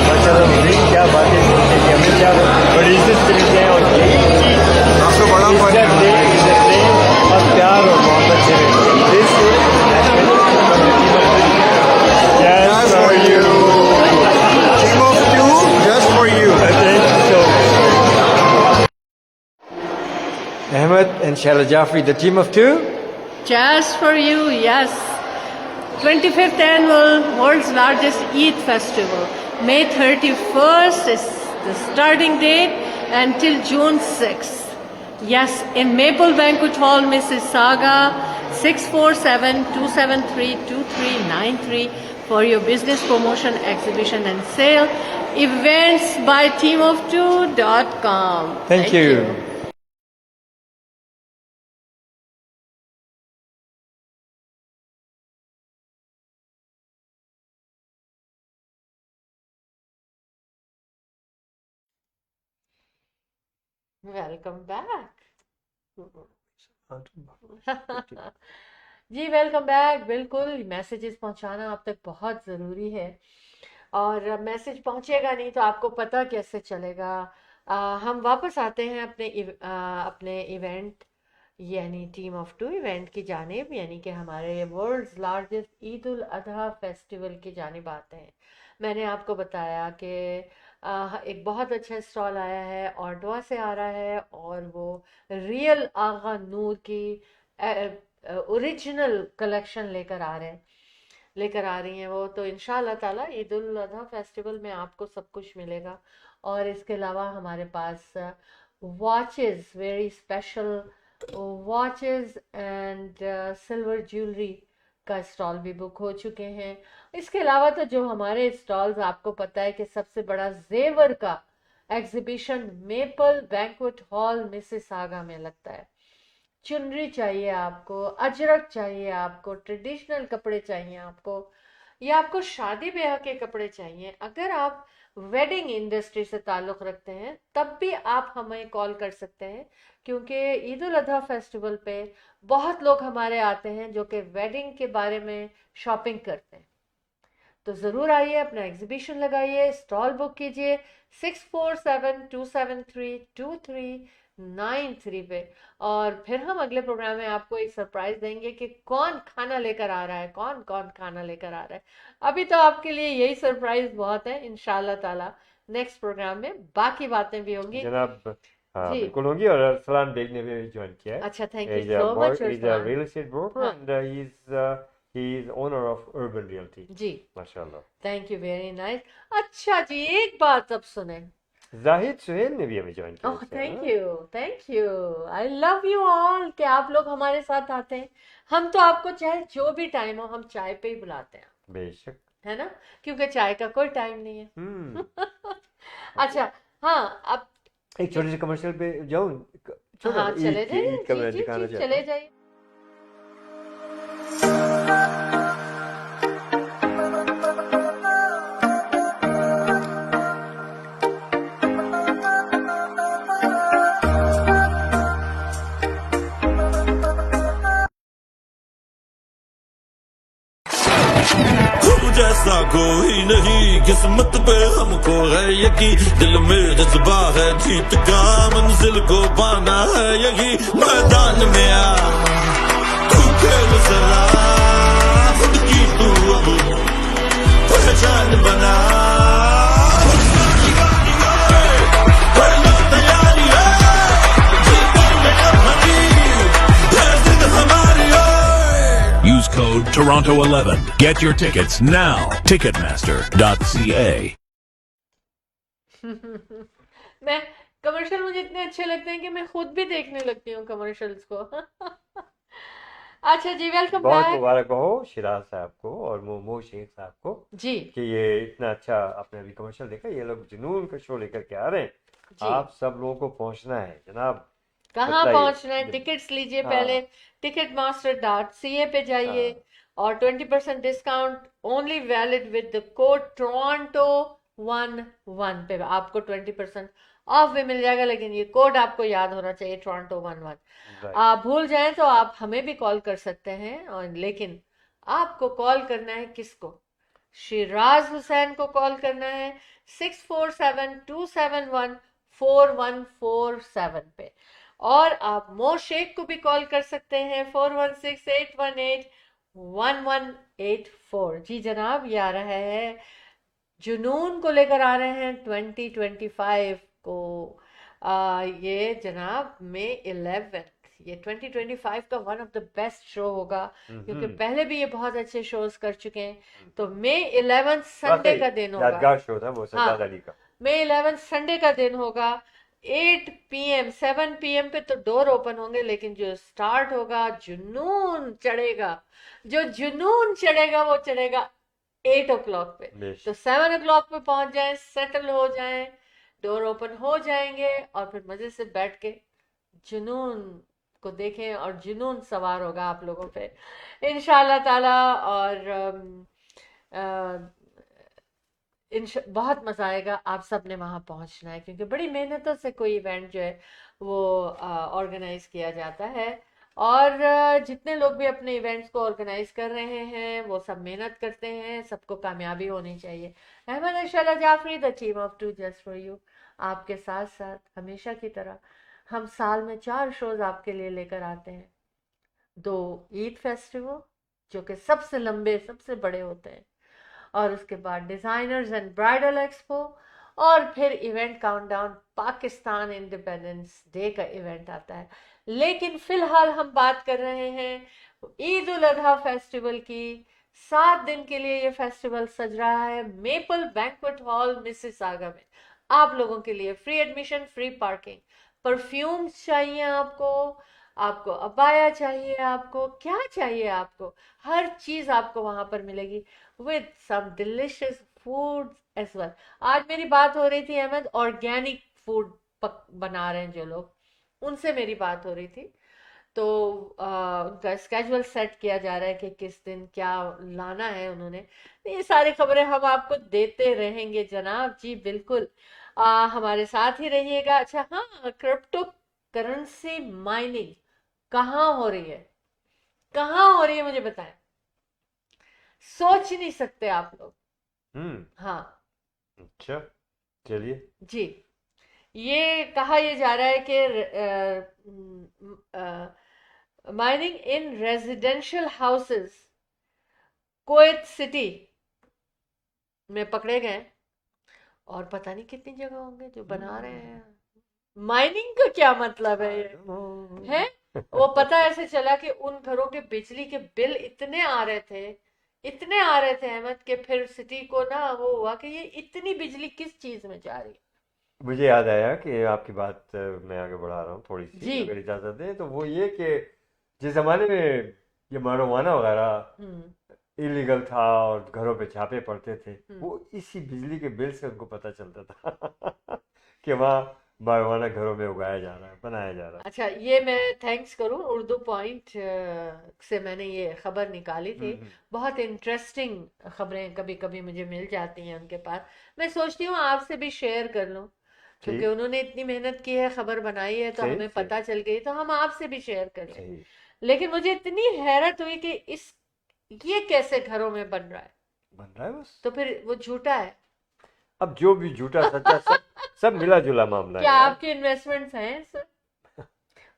माशाल्लाह मुझे क्या बातें सुनते हैं, हमेशा बड़ी इज्जत मिलते हैं और यही चीज़ आपको बड़ा इज्जत फर्क दे और प्यार और मोहब्बत से this Just for you. Team of two, just for you. Ahmed and Shahla Jafri, the team of two. Just for you, yes. 25th annual world's largest Eid festival. May 31st is the starting date until June 6th. Yes, in Maple Banquet Hall, Mississauga, 647-273-2393 for your business promotion, exhibition and sale. Events by teamof2.com. Thank you. Welcome back. जी welcome back. बिल्कुल messages पहुंचाना आप तक बहुत ज़रूरी है, और message पहुंचेगा नहीं तो आपको पता कैसे चलेगा। हम वापस आते हैं अपने इवेंट यानी टीम ऑफ टू इवेंट की जानिब, यानी कि हमारे world's largest Eid ul Azha festival की जानिब आते हैं। मैंने आपको बताया कि एक बहुत अच्छा स्टॉल आया है, ऑटवा से आ रहा है, और वो रियल आगा नूर की ओरिजिनल कलेक्शन लेकर आ रही हैं वो। तो इंशाल्लाह ताला ईद उल अजहा फेस्टिवल में आपको सब कुछ मिलेगा। और इसके अलावा हमारे पास watches, very special watches and silver jewellery का स्टॉल भी बुक हो चुके हैं। इसके अलावा तो जो हमारे स्टॉल्स, आपको पता है कि सबसे बड़ा जेवर का exhibition maple banquet hall Mississauga में लगता है। चुनरी चाहिए आपको, अजरक चाहिए आपको, ट्रेडिशनल कपड़े चाहिए आपको, या आपको शादी ब्याह के कपड़े चाहिए, अगर आप वेडिंग इंडस्ट्री से ताल्लुक रखते हैं तब भी आप हमें कॉल कर सकते हैं, क्योंकि ईद उल अजहा फेस्टिवल पे बहुत लोग हमारे आते हैं जो कि वेडिंग के बारे में शॉपिंग करते हैं। तो ज़रूर आइए, अपना एग्जीबिशन लगाइए, स्टॉल बुक कीजिए 6472732393 पे। और फिर हम अगले प्रोग्राम में आपको एक सरप्राइज देंगे कि कौन खाना लेकर आ रहा है, कौन कौन खाना लेकर आ रहा है। अभी तो आपके लिए यही सरप्राइज बहुत है। इंशाल्लाह ताला नेक्स्ट प्रोग्राम में बाकी बातें भी होंगी। जनाब हाँ जी बिल्कुल होगी। और अरसलान बेग ने भी ज्वाइन किया है। अच्छा, thank you He's a so much he's a Arsalan. real estate broker हाँ and he's owner of Urban Realty. जी, माशाल्लाह। Thank you, very nice. अच्छा जी, एक बात अब सुने। जाहिद सुहेल ने भी हमें ज्वाइन किया ओह है। Thank you, I love you all कि आप लोग हमारे साथ आते हैं। हम तो आपको चाहे जो भी टाइम हो, हम चाय पे ही बुलाते हैं, बेशक। है ना, क्योंकि चाय का कोई टाइम नहीं है। अच्छा, हाँ अब एक छोटे से कमर्शियल पे जाऊं, छोटा हाँ सा चले ईद जाइए, का जी मैं जी दिखाना जी चाहता चले हूँ। जाइए। तू जैसा कोई नहीं, किस्मत पे हमको है यकीन, दिल में जज्बा है जीत का, मंजिल को पाना है यही, मैदान में आ तू खेल जरा, खुद की तू अब पहचान बना, तैयारी है जीतने में अब हरी, है जिद हमारी है। Use code Toronto11. Get your tickets now. Ticketmaster.ca. मैं कमर्शियल, मुझे इतने अच्छे लगते हैं कि मैं खुद भी देखने लगती हूँ कमर्शियल्स को। अच्छा जी, वेलकम बहुत बैक। मुबारक हो शिराज साहब को और मोमो शेख साहब को जी कि ये इतना अच्छा आपने अभी कमर्शियल देखा। ये लोग जुनून का शो लेकर के आ रहे हैं। जी, आप सब लोगों को पहुंचना है जनाब। कहाँ बताइए। पहुंचना है? टिकट्स लीजिए हाँ पहले, ticketmaster.ca पे जाइए, हाँ और 20% discount only valid with the code Toronto11 पे आपको 20% ऑफ भी मिल जाएगा। लेकिन ये कोड आपको याद होना चाहिए, Toronto11। राइट। आप भूल जाएं तो आप हमें भी कॉल कर सकते हैं, और लेकिन आपको कॉल करना है किसको? शिराज हुसैन को कॉल करना है 6472714147 पे। और आप मो शेख को भी कॉल कर सकते हैं 4168181184। जी जनाब, ये आ रहा है, जुनून को लेकर आ रहे हैं 2025 को। ये जनाब मई 11, ये 2025 का one of the best show होगा, क्योंकि पहले भी ये बहुत अच्छे शोज कर चुके हैं। तो मई 11 संडे वाकई का दिन होगा। यादगार शो था वो हाँ, सज्जाद अली का। मई 11 संडे का दिन होगा। 8 PM 7 PM पे तो डोर ओपन होंगे, लेकिन जो स्टार्ट होगा, जुनून चढ़ेगा, जो जुनून चढ़ेगा वो चढ़ेगा 8 o'clock पे। बेश तो 7 o'clock पे पहुंच जाएं, सेटल हो जाएं, डोर ओपन हो जाएंगे, और फिर मजे से बैठ के जुनून को देखें, और जुनून सवार होगा आप लोगों पे इंशाल्लाह ताला। और बहुत मजा आएगा। आप सब ने वहां पहुंचना है, क्योंकि बड़ी मेहनतों से कोई इवेंट जो है वो ऑर्गेनाइज किया जाता है। और जितने लोग भी अपने इवेंट्स को ऑर्गेनाइज कर रहे हैं वो सब मेहनत करते हैं, सबको कामयाबी होनी चाहिए। Ahmad and Shaila Jafri, the team of two just for you, आपके साथ साथ हमेशा की तरह हम साल में 4 शोज आपके लिए लेकर आते हैं। 2 ईद फेस्टिवल जो कि सबसे लंबे सबसे बड़े होते हैं, और उसके बाद डिजाइनर्स एंड ब्राइडल एक्सपो, और फिर event countdown, Pakistan independence day का इवेंट आता है। लेकिन फिलहाल हम बात कर रहे हैं ईद उल अजहा फेस्टिवल की। 7 दिन के लिए ये फेस्टिवल सज रहा है मेपल बैंक्वेट हॉल मिसिसागा में। आप लोगों के लिए free admission, free parking. Perfumes चाहिए आपको, आपको अबाया चाहिए, आपको क्या चाहिए, आपको हर चीज आपको वहां पर मिलेगी with some delicious food as well। आज मेरी बात हो रही थी अहमद, ऑर्गेनिक फूड बना रहे हैं जो लोग, उनसे मेरी बात हो रही थी। तो उनका स्केड्यूल सेट किया जा रहा है कि किस दिन क्या लाना है उन्होंने। ये सारी खबरें हम आपको देते रहेंगे जनाब जी, बिल्कुल हमारे साथ ही रहिएगा। अच्छा हाँ, क्रिप्टो करेंसी माइनिंग कहाँ हो रही है, कहाँ हो रही है मुझे बताएं। सोच नहीं सकते आप लोग। हाँ अच्छा, चलिए जी, ये कहा यह जा रहा है कि माइनिंग इन रेजिडेंशियल हाउसेस कुवैत सिटी में पकड़े गए, और पता नहीं कितनी जगह होंगे जो बना रहे हैं। माइनिंग का क्या मतलब है? वो पता ऐसे चला कि उन घरों के बिजली के बिल इतने आ रहे थे, इतने आ रहे थे अहमद, कि फिर सिटी को ना वो हुआ कि ये इतनी बिजली किस चीज में जा रही है। मुझे याद आया कि आपकी बात मैं आगे बढ़ा रहा हूँ थोड़ी सी, जी। अगर इजाज़त दें तो। वो ये कि जिस ज़माने में ये मारोवाना वगैरह हम्म इलीगल था और घरों पे छापे पड़ते थे, हम्म। वो इसी बिजली के बिल से उनको पता चलता था कि वहाँ मारोवाना घरों में उगाया जा रहा है, बनाया जा रहा है। अच्छा, ये मैं थैंक्स करूं, उर्दू पॉइंट से मैंने ये खबर निकाली थी। बहुत इंटरेस्टिंग खबरें कभी कभी मुझे मिल जाती हैं उनके पास, मैं सोचती हूँ आपसे भी शेयर कर लूं, क्योंकि ठीक, उन्होंने इतनी मेहनत की है, खबर बनाई है, तो सही हमें सही पता चल गई, तो हम आपसे भी शेयर कर लें। सही। लेकिन मुझे इतनी हैरत हुई कि ये कैसे घरों में बन रहा है, बन रहा है बस। तो फिर वो झूठा है। अब जो भी झूठा सच्चा सब मिला जुला मामला है क्या यार। आपके इन्वेस्टमेंट्स हैं सर?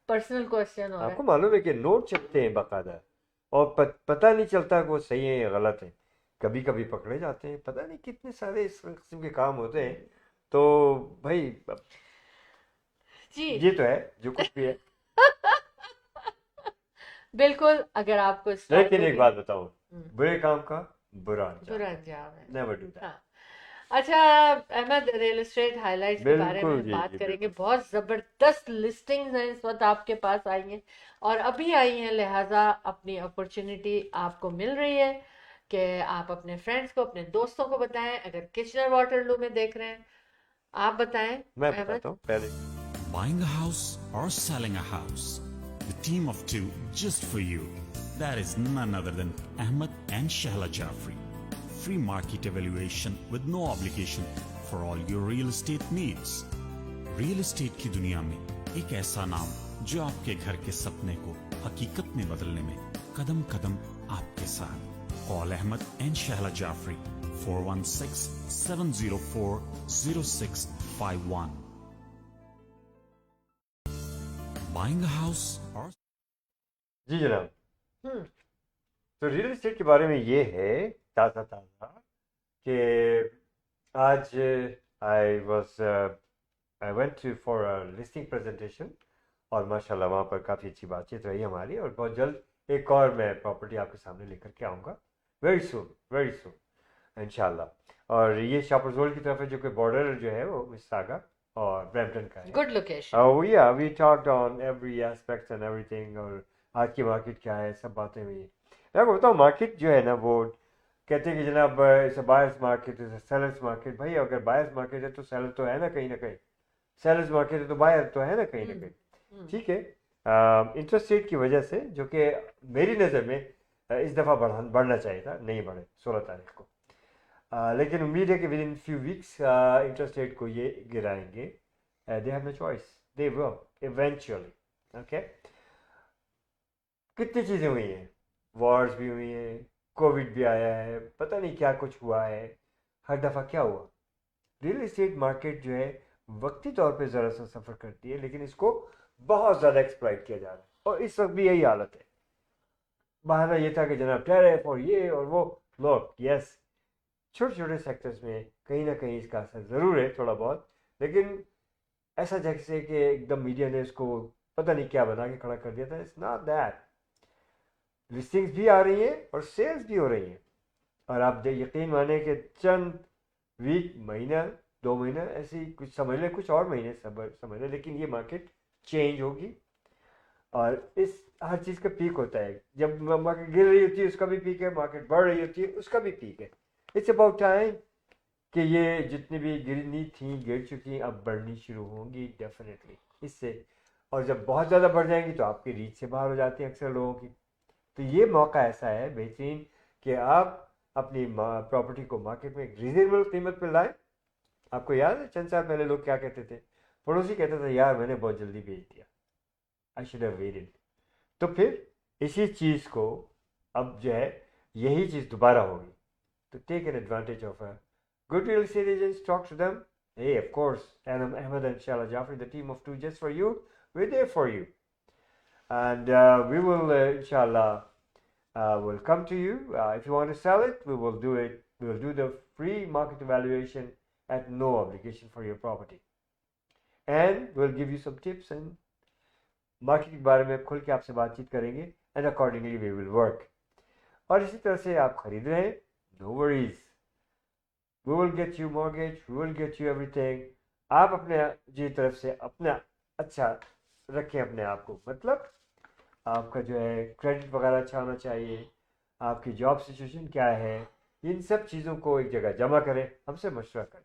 पर्सनल क्वेश्चन हो रहा आपको है। मालूम है कि नोट छपते हैं बाकायदा, और पता नहीं चलता कि वो सही है या गलत है। कभी कभी पकड़े जाते हैं, पता नहीं कितने सारे इस किस्म के काम होते हैं। तो भाई अब जी ये तो है जो कुछ भी है। बिल्कुल, अगर आपको लेकिन एक बात बताऊं, हम्म। बुरे काम का बुरा अंजाम, बुरा अंजाम है। Never do that. हाँ। अच्छा अहमद, रियल एस्टेट हाइलाइट्स के बारे बिल्कुल में जी बात जी करेंगे। बिल्कुल। बहुत जबरदस्त लिस्टिंग्स हैं इस वक्त आपके पास आई हैं, और अभी आई हैं, लिहाजा अपनी अपॉर्चुनिटी आपको मिल रही है कि आप अपने फ्रेंड्स को, अपने दोस्तों को बताएं। अगर किचनर वाटरलू में देख रहे हैं, आप बताएं मैं अहमद। बताता हूँ पहले। Buying a house or selling a house, the team of two just for you. That is none other than Ahmed and Shahla Jafri. Free market evaluation with no obligation for all your real estate needs. Real estate की दुनिया में एक ऐसा नाम जो आपके घर के सपने को हकीकत में बदलने में कदम कदम आपके साथ। Call Ahmed and Shahla Jafri 416-704-0651. Buying a house or जी जनाब। हम्म तो रियल एस्टेट के बारे में ये है ताज़ा कि आज I went to for a listing presentation, और माशाल्लाह वहाँ पर काफ़ी अच्छी बातचीत रही हमारी, और बहुत जल्द एक और मैं प्रॉपर्टी आपके सामने लेकर के आऊँगा, वेरी सून इंशाल्लाह। और ये शापरजोल की तरफ है, जो कि बॉर्डर जो है वो मिसिसागा और ब्रैम्पटन का है। Good location. Oh yeah, we talked on every aspect and everything, और आज की मार्केट क्या है, सब बातें हुई। मैं आपको बताऊँ, मार्केट जो है ना, वो कहते हैं कि जनाब it's a buyers market, it's a sellers market. भाई अगर बायर्स मार्केट है तो सेलर तो है ना कहीं, सेलर्स मार्केट है तो बायर तो है ना कहीं। ठीक है, इंटरेस्ट रेट की वजह से, जो कि मेरी नज़र में इस दफ़ा बढ़ना चाहिए था, नहीं बढ़े 16 तारीख को। लेकिन उम्मीद है कि with in few weeks interest rate को ये गिराएंगे। They have no choice. They will eventually. Okay. कितनी चीज़ें हुई हैं, वॉर्स भी हुई हैं, कोविड भी आया है, पता नहीं क्या कुछ हुआ है, हर दफ़ा क्या हुआ। रियल इस्टेट मार्केट जो है वक्ती तौर पे ज़रा सा सफ़र करती है, लेकिन इसको बहुत ज़्यादा एक्सप्लॉइट किया जा रहा है, और इस वक्त भी यही हालत है। बहाना ये था कि जनाब टैरिफ और ये और वो, लोग यस छोटे छोटे सेक्टर्स में कहीं ना कहीं इसका असर ज़रूर है थोड़ा बहुत, लेकिन ऐसा जैसे कि एकदम मीडिया ने इसको पता नहीं क्या बना के खड़ा कर दिया था। It's not that. लिस्टिंग्स भी आ रही हैं और सेल्स भी हो रही हैं, और आप यकीन माने कि चंद वीक, महीना, 2 महीना, ऐसी कुछ समझ लें, कुछ और महीने समझ लें, लेकिन ये मार्केट चेंज होगी। और इस हर चीज़ का पीक होता है, जब मार्केट गिर रही होती है उसका भी पीक है, मार्केट बढ़ रही होती है उसका भी पीक है। इट्स अबाउट टाइम कि ये जितनी भी गिरनी थी गिर चुकी, अब बढ़नी शुरू होंगी डेफिनेटली इससे। और जब बहुत ज़्यादा बढ़ जाएंगी तो आपकी रीच से बाहर हो जाती है अक्सर लोगों की। तो ये मौका ऐसा है बेहतरीन कि आप अपनी प्रॉपर्टी को मार्केट में एक रीजनेबल कीमत पर लाएं। आपको याद है चंद साल पहले लोग क्या कहते थे, पड़ोसी कहता था यार मैंने बहुत जल्दी बेच दिया, आई शुड हैव वेटेड। तो फिर इसी चीज़ को अब जो है यही चीज़ दोबारा होगी, तो take an advantage of a good real estate agents, talk to them. Hey, of course, Ahmed and Shala Jafri, the team of two just for you, we're there for you. And we will, inshallah, will come to you. If you want to sell it, we will do it. We will do the free market evaluation at no obligation for your property. And we'll give you some tips and market के बारे में खुल के आपसे बातचीत करेंगे, and accordingly we will work. और इसी तरह से आप खरीद रहे हैं, no worries. We will get you mortgage, we will get you everything. आप अपने जी तरफ से अपना अच्छा रखें अपने आप को, मतलब आपका जो है क्रेडिट वगैरह अच्छा होना चाहिए, आपकी जॉब सिचुएशन क्या है, इन सब चीज़ों को एक जगह जमा करें, हमसे मशवरा करें,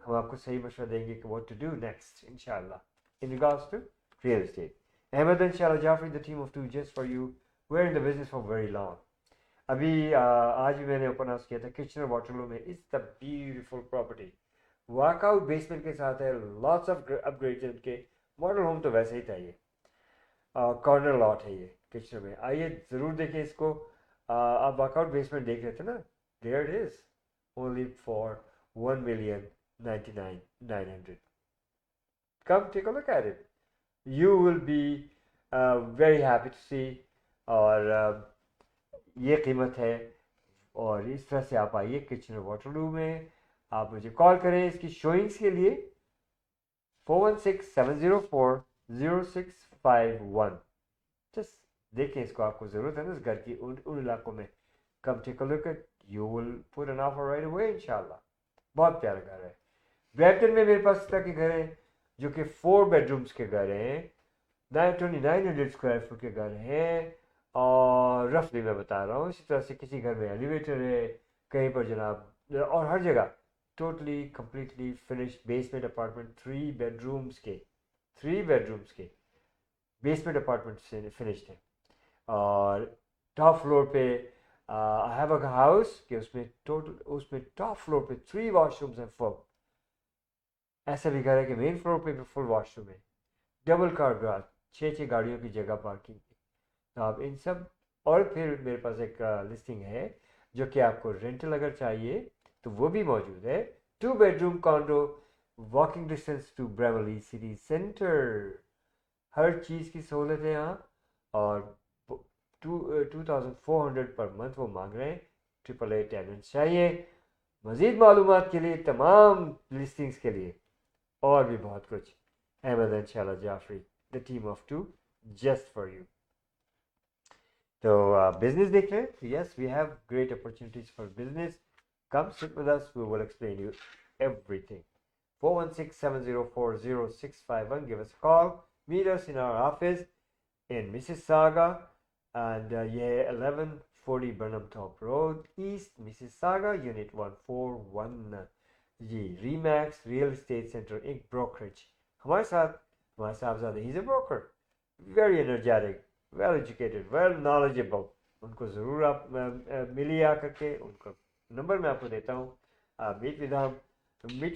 हम आपको सही मशवरा देंगे कि what to do next inshallah in regards to real estate. Ahmed and Shala Jafri, the team of two just for you, we're in the business for very long. अभी आज भी मैंने ओपन हाउस किया था किचनर वाटरलू में। It's the beautiful property, workout basement के साथ है, लॉट्स ऑफ अपग्रेडेड के, मॉडल होम तो वैसे ही था ये, कॉर्नर लॉट है ये किचनर में। आइए ज़रूर देखें इसको। आप वर्कआउट बेसमेंट देख रहे थे ना, there it is only for 1,99,900। Come take a look at it, you will be very happy to see. और ये कीमत है, और इस तरह से आप आइए किचनर वाटरलू में। आप मुझे कॉल करें इसकी शोइंग्स के लिए 416-704-0651। जस्ट देखें इसको, आपको ज़रूरत है ना इस घर की, उन इलाकों में। Come take a look at, you will put an offer right away इंशाल्लाह। बहुत प्यारा घर है। ब्रैम्पटन में मेरे पास इस तरह के घर हैं जो कि 4 बेडरूम्स के घर हैं, 2900 स्क्वायर फुट के घर हैं, और रफली मैं बता रहा हूँ। इसी तरह से किसी घर में एलिवेटर है, कहीं पर जनाब, और हर जगह totally completely finished basement apartment, 3 bedrooms के बेसमेंट अपार्टमेंट से फिनिश्ड है। और टॉप फ्लोर पे आई हैव अ हाउस कि उसमें टॉप फ्लोर पे 3 वॉशरूम्स हैं फुल। ऐसा भी घर है कि मेन फ्लोर पे भी फुल वॉशरूम है, डबल कार गैराज, 6 गाड़ियों की जगह पार्किंग। तो आप इन सब, और फिर मेरे पास एक लिस्टिंग है जो कि आपको रेंटल अगर चाहिए तो वो भी मौजूद है। 2 bedroom condo, walking distance to Bramalea city centre, हर चीज़ की सहूलत है यहाँ। और 2400 पर मंथ वो मांग रहे हैं। 888 टेनेंट चाहिए। मज़ीद मालूमात के लिए, तमाम लिस्टिंग्स के लिए, और भी बहुत कुछ, Ahmad and Shala Jafri, the team of 2 just for you. तो बिजनेस देख रहे हैं, yes we have great opportunities for business. Come sit with us, we will explain you everything. 416-704-0651, give us a call, meet us in our office in Mississauga, and ये 1140 Burnham Top Road, East Mississauga, Unit 141 जी। Remax real estate centre, एक brokerage. हमारे साहबजादे, ही is a broker, very energetic, well educated, well knowledgeable. उनको ज़रूर आप मिलिए आकर के, उनका नंबर मैं आपको देता हूँ। Meet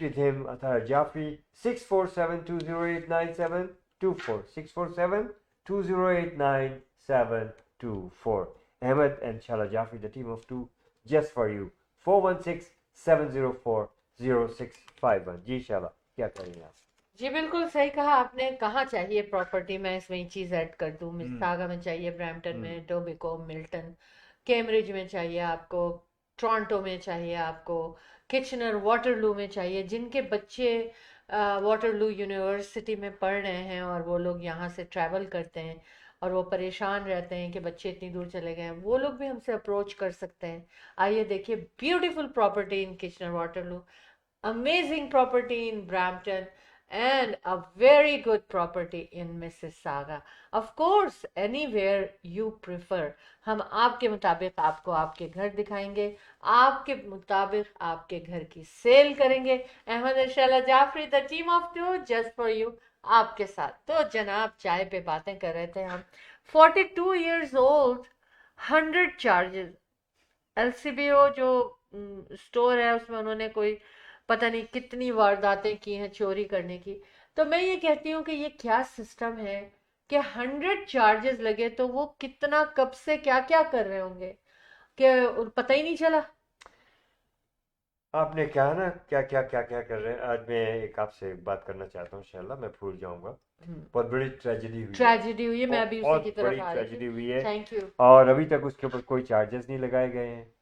with him Athar Jafri, 647-208-9724, 647-208-9724। 224. Ahmed and Shala Jafri, the team of two, just for you. 416-704-0651. जी शाला, क्या करेंगे आप? जी बिल्कुल सही कहा आपने। कहाँ चाहिए प्रॉपर्टी, मैं इसमें एक चीज़ ऐड कर दूँ, मिसिसागा में चाहिए, ब्रैम्पटन में, टोबिको, मिल्टन, कैम्ब्रिज में चाहिए आपको, टोरंटो में चाहिए आपको, किचनर, वाटरलू में चाहिए। जिनके बच्चे वाटरलू यूनिवर्सिटी में पढ़ रहे हैं और वो लोग यहाँ से ट्रैवल करते हैं और वो परेशान रहते हैं कि बच्चे इतनी दूर चले गए हैं, वो लोग भी हमसे अप्रोच कर सकते हैं। आइए देखिए, beautiful property in Kitchener Waterloo, amazing property in Brampton, and a very good property in Mississauga. Of course, anywhere you prefer. हम आपके मुताबिक आपको आपके घर दिखाएंगे, आपके मुताबिक आपके घर की सेल करेंगे। Ahmad and Shaila Jafri, the team of two, just for you, आपके साथ। तो जनाब, चाय पे बातें कर रहे थे हम। 42 years old, 100 charges। LCBO जो स्टोर है उसमें उन्होंने कोई पता नहीं कितनी वारदातें की हैं चोरी करने की। तो मैं ये कहती हूँ कि ये क्या सिस्टम है कि 100 चार्जेस लगे, तो वो कितना कब से क्या क्या कर रहे होंगे कि पता ही नहीं चला। आपने कहा ना क्या क्या क्या क्या कर रहे हैं। आज मैं एक आपसे बात करना चाहता हूँ शाला, मैं भूल जाऊंगा। बहुत बड़ी ट्रेजेडी हुई, ट्रेजेडी हुई है, मैं अभी उसी की तरफ आ रही ट्रेजेडी थी। हुई है। Thank you. और अभी तक उसके ऊपर कोई चार्जेस नहीं लगाए गए हैं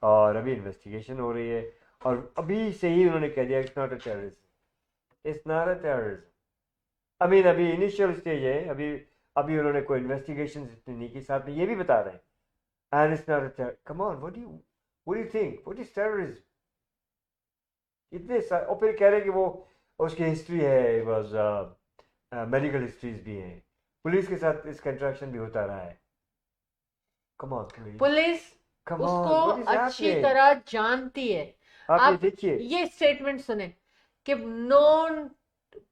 और अभी इन्वेस्टिगेशन हो रही है। और अभी से ही उन्होंने कह दिया it's not a terrorism, it's not a terrorism. अभी इनिशियल स्टेज है, अभी उन्होंने कोई इन्वेस्टिगेशन इतनी नहीं की, साथ में ये भी बता रहे हैं and it's not a terrorism. Come on, what do you think, what is terrorism? इतने और फिर कह रहे कि वो उसकी हिस्ट्री है, वाज मेडिकल हिस्ट्रीज भी हैं, पुलिस के साथ इसका इंटरेक्शन भी होता रहा है। कम ऑन पुलिस उसको अच्छी तरह जानती है। आप देखिए, ये स्टेटमेंट सुने कि known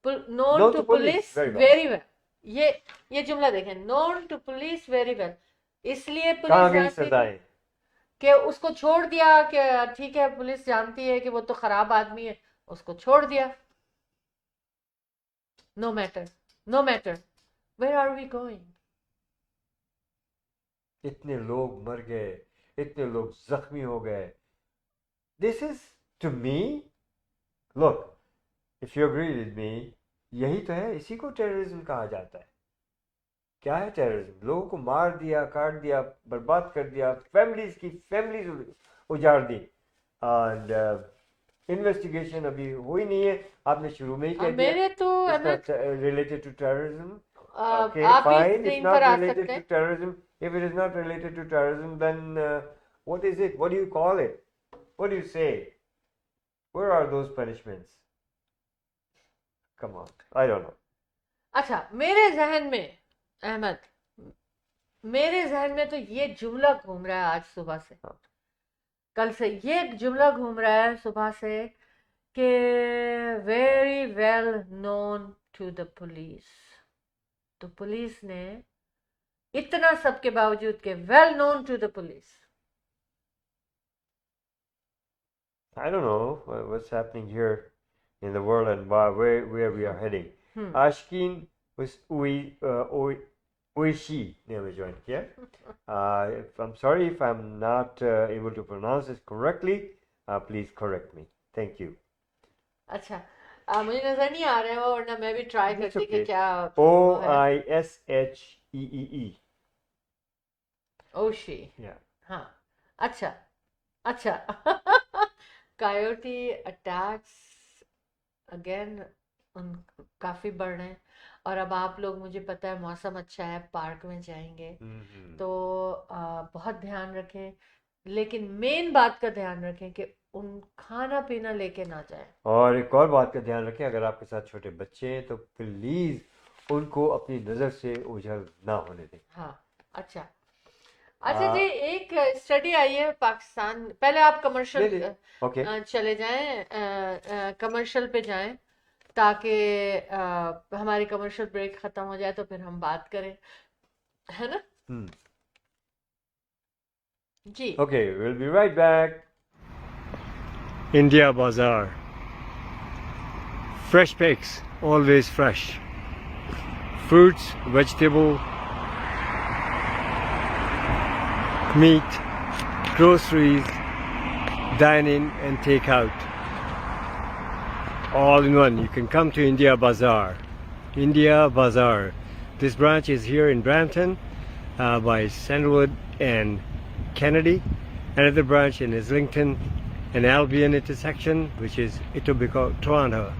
to police very well. Very well. ये जुमला देखें, known to police very well. इसलिए कहाँ गई पुलिस सजाएं? कि उसको छोड़ दिया कि ठीक है, पुलिस जानती है कि वो तो खराब आदमी है, उसको छोड़ दिया। No matter where are we going. इतने लोग मर गए, इतने लोग जख्मी हो गए। This is to me, look, if you agree with me, यही तो है, इसी को टेररिज्म कहा जाता है। क्या है टेररिज्म? लोगों को मार दिया, काट दिया, बर्बाद कर दिया, फैमिलीज उजाड़ दी। एंड इन्वेस्टिगेशन अभी हुई नहीं है, आपने शुरू में ही कह दिया मेरे तो रिलेटेड टू टेररिज्म। आप fine, स्क्रीन it's पर not आ related सकते to हैं। terrorism. If it is not related to terrorism, then what is it? What do you call it? What do you say? Where are those punishments? Come on, I don't know. अच्छा, मेरे जहन में अहमद, मेरे जहन में तो ये जुमला घूम रहा है आज सुबह से, कल से ये जुमला घूम रहा है सुबह से कि very well known to the police. तो पुलिस ने इतना सब के बावजूद के well known to the police. I don't know what's happening here in the world and where we are heading. Ashkin was Uishi ने joined किया। I'm sorry if I'm not able to pronounce this correctly. Please correct me. Thank you. अच्छा, मुझे नजर नहीं आ रहा है वो, वरना मैं भी ट्राई करती कि क्या OISHEEE। ओशी। Yeah. हाँ, अच्छा कायोटी अटैक्स अगेन काफी बढ़ रहे हैं। और अब आप लोग, मुझे पता है मौसम अच्छा है, पार्क में जाएंगे तो बहुत ध्यान रखें, लेकिन मेन बात का ध्यान रखें कि उन खाना पीना लेके ना जाए। और एक और बात का ध्यान रखें, अगर आपके साथ छोटे बच्चे हैं तो प्लीज उनको अपनी नजर से ओझल ना होने दें। हाँ, अच्छा जी, एक स्टडी आई है पाकिस्तान। पहले आप कमर्शियल चले जाएं, कमर्शियल पे जाएं ताकि हमारी कमर्शियल ब्रेक खत्म हो जाए तो फिर हम बात करें, है ना? जी Okay, we'll be right back. India Bazaar. Fresh pigs, always fresh. Fruits, vegetable, meat, groceries, dine in and take out. All in one. You can come to India Bazaar. India Bazaar. This branch is here in Brampton by Sandalwood and Kennedy. Another branch in Islington and Albion intersection, which is Etobicoke, Toronto.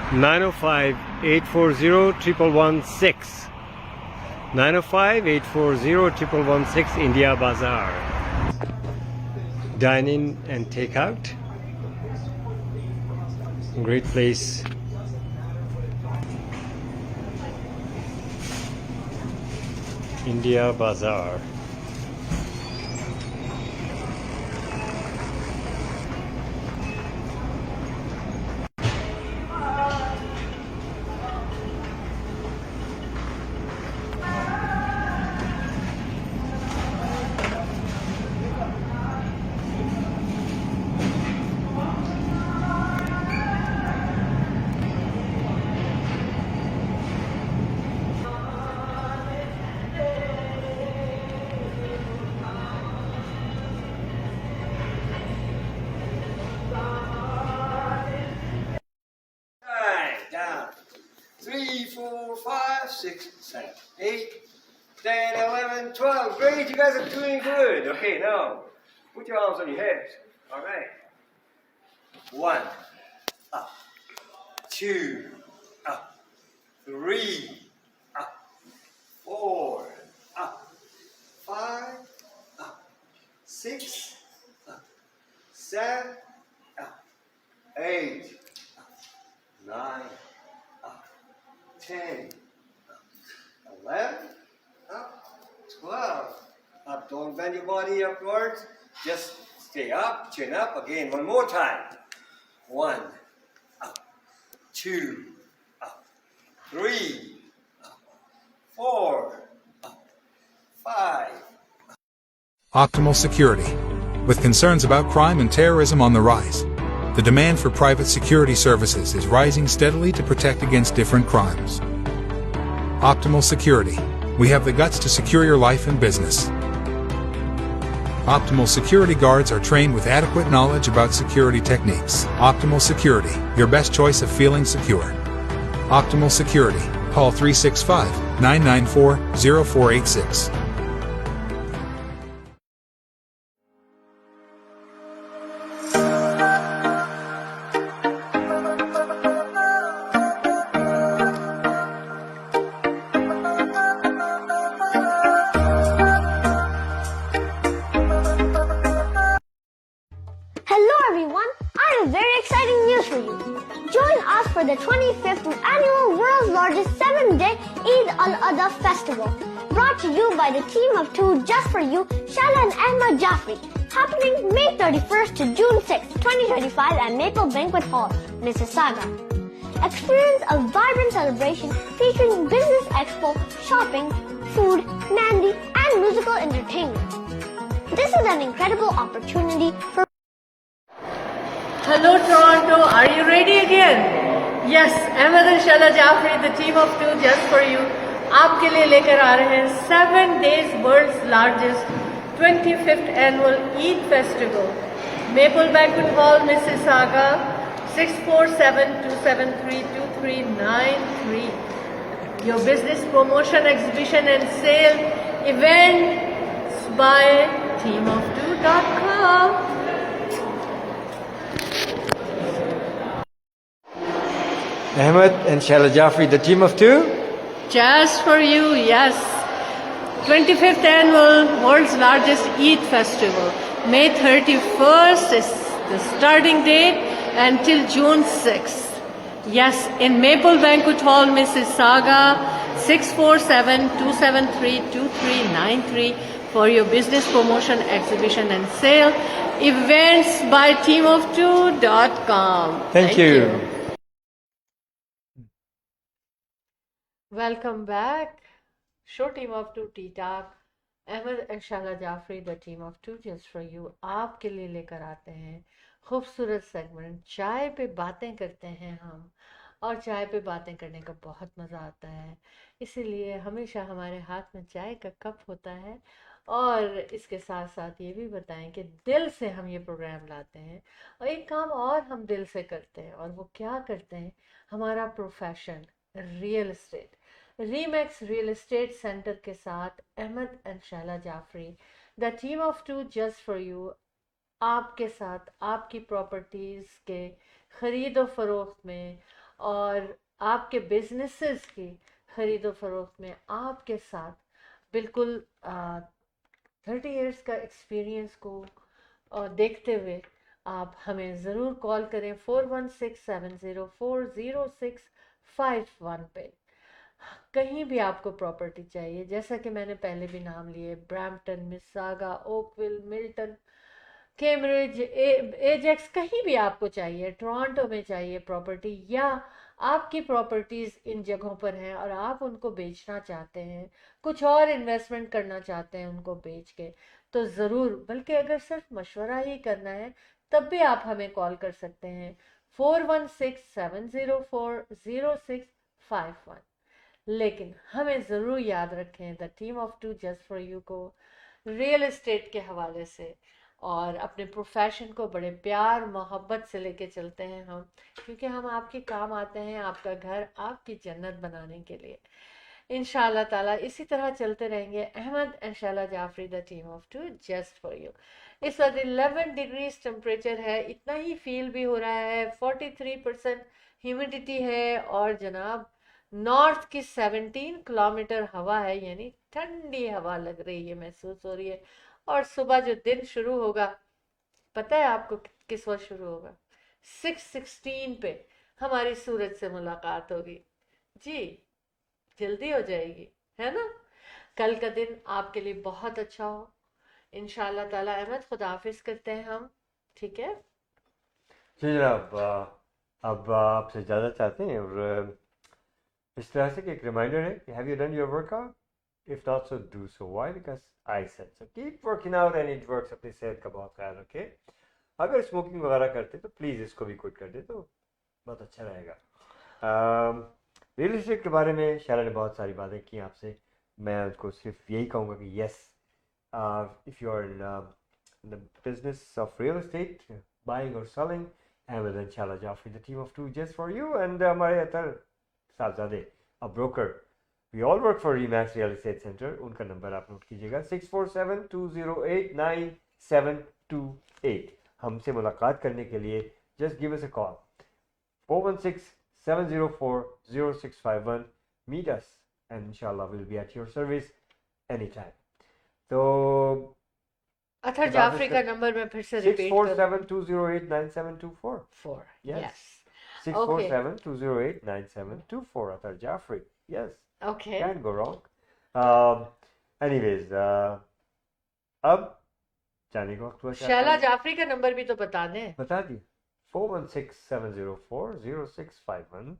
905-840-1116. 905-840-1116 India Bazaar. Dine in and take out. Great place. India Bazaar. Down. 3, 4, 5, 6, 7, 8, 10, 11, 12. Great, you guys are doing good. Okay, now put your arms on your heads. All right. 1, up. 2, up. 3, up. 4, up. 5, up. 6, up. 7, up. 8, 9, up, 10, up, 11, up, 12, up. Don't bend your body upwards. Just stay up, chin up. Again, one more time. 1, up, 2, up, 3, up, 4, up, 5. Optimal Security. With concerns about crime and terrorism on the rise, the demand for private security services is rising steadily to protect against different crimes. Optimal Security. We have the guts to secure your life and business. Optimal Security guards are trained with adequate knowledge about security techniques. Optimal Security, your best choice of feeling secure. Optimal Security. Call 365-994-0486. Hello everyone, I have very exciting news for you. Join us for the 25th annual world's largest 7-day Eid al-Adha festival. Brought to you by the team of two just for you, Shala and Ahmad Jafri. Happening May 31st to June 6th, 2025 at Maple Banquet Hall, Mississauga. Experience a vibrant celebration featuring business expo, shopping, food, mehndi, and musical entertainment. This is an incredible opportunity for Hello Toronto, are you ready again? Yes, Ahmed and Shala Jafri, the team of two just for you, आपके लिए लेकर आ रहे हैं 7 days world's largest 25th annual Eid festival. Maple Banquet Hall, Mississauga, 647-273-2393. Your business promotion, exhibition and sale events by teamof2.com. Ahmed and Shala Jafri, the team of two. Just for you, yes. 25th annual world's largest Eid festival. May 31st is the starting date until June 6th. Yes, in Maple Banquet Hall, Mississauga, 647-273-2393 for your business promotion, exhibition and sale. Events by teamof2.com. Thank you. Welcome back. Show team of two tea talk Ahmad and Shala Jafri the team of two just for you आपके लिए लेकर आते हैं खूबसूरत segment चाय पे बातें करते हैं हम और चाय पे बातें करने का बहुत मज़ा आता है इसीलिए हमेशा हमारे हाथ में चाय का कप होता है और इसके साथ साथ ये भी बताएं कि दिल से हम ये प्रोग्राम लाते हैं और एक काम और हम दिल से करते हैं, और वो क्या करते हैं, हमारा profession real estate, REMAX real estate centre के साथ Ahmad and Shaila Jafri, the team of two just for you, आपके साथ आपकी प्रॉपर्टीज़ के ख़रीदो फरोख्त में और आपके बिजनेसेस की ख़रीदो फरोख्त में आपके साथ बिल्कुल 30 इयर्स का एक्सपीरियंस को देखते हुए आप हमें ज़रूर कॉल करें 4167040651 पे। कहीं भी आपको प्रॉपर्टी चाहिए, जैसा कि मैंने पहले भी नाम लिए, Brampton, मिसागा, Oakville, Milton, Cambridge, Ajax, कहीं भी आपको चाहिए, टोरंटो में चाहिए प्रॉपर्टी, या आपकी प्रॉपर्टीज़ इन जगहों पर हैं और आप उनको बेचना चाहते हैं, कुछ और इन्वेस्टमेंट करना चाहते हैं उनको बेच के, तो ज़रूर, बल्कि अगर सिर्फ मशवरा ही करना है तब भी आप हमें कॉल कर सकते हैं 4167040651। लेकिन हमें ज़रूर याद रखें, the team of two just for you को रियल एस्टेट के हवाले से और अपने प्रोफेशन को बड़े प्यार मोहब्बत से लेके चलते हैं हम, क्योंकि हम आपके काम आते हैं, आपका घर, आपकी जन्नत बनाने के लिए। इंशाल्लाह ताला इसी तरह चलते रहेंगे। Ahmad and Shaila Jafri, the team of two just for you. इस वक्त 11 डिग्रीज टेम्परेचर है, इतना ही फील भी हो रहा है, 43% ह्यूमिडिटी है, और जनाब नॉर्थ की 17 किलोमीटर हवा है, यानी ठंडी हवा लग रही है, महसूस हो रही है। और सुबह जो दिन शुरू होगा, पता है आपको किस वक्त शुरू होगा? 6:16 पे हमारी सूरज से मुलाकात होगी जी, जल्दी हो जाएगी, है ना। कल का दिन आपके लिए बहुत अच्छा हो इंशाल्लाह ताला। अहमद, खुदा हाफिज करते हैं हम, ठीक है जी जनाब। अब आपसे ज़्यादा चाहते हैं, और इस तरह से कि एक रिमाइंडर है कि have you done your workout, if not so do so, why, because I said so, keep working out and it works. अपनी सेहत का बहुत ख्याल रखें। अगर स्मोकिंग वगैरह करते तो प्लीज़ इसको भी क्विट कर दे तो बहुत अच्छा रहेगा। रियल एस्टेट के बारे में शैला ने बहुत सारी बातें की आपसे, मैं उसको सिर्फ यही कहूँगा कि yes, if you are in the business of real estate, buying और selling, Ahmad and Shaila Jafri, the team of two just for you, and हमारे अतर साहबजादे, a broker, we all work for REMAX real estate centre. उनका नंबर आप note कीजिएगा, 6472089728। हमसे मुलाकात करने के लिए just give us a call, 4167040651। Meet us and इंशाल्लाह will be at your service any time. तो अतर जाफरी का नंबर मैं फिर से रिपीट करूं, 6472089724। 4, Yes. yes, 6472089724, Atar Jaffrey. Yes, okay, can't go wrong. Anyways, अब जाने का वक्त हुआ। शैला जाफरी का नंबर भी तो बता दें। बता दिए, 4167040651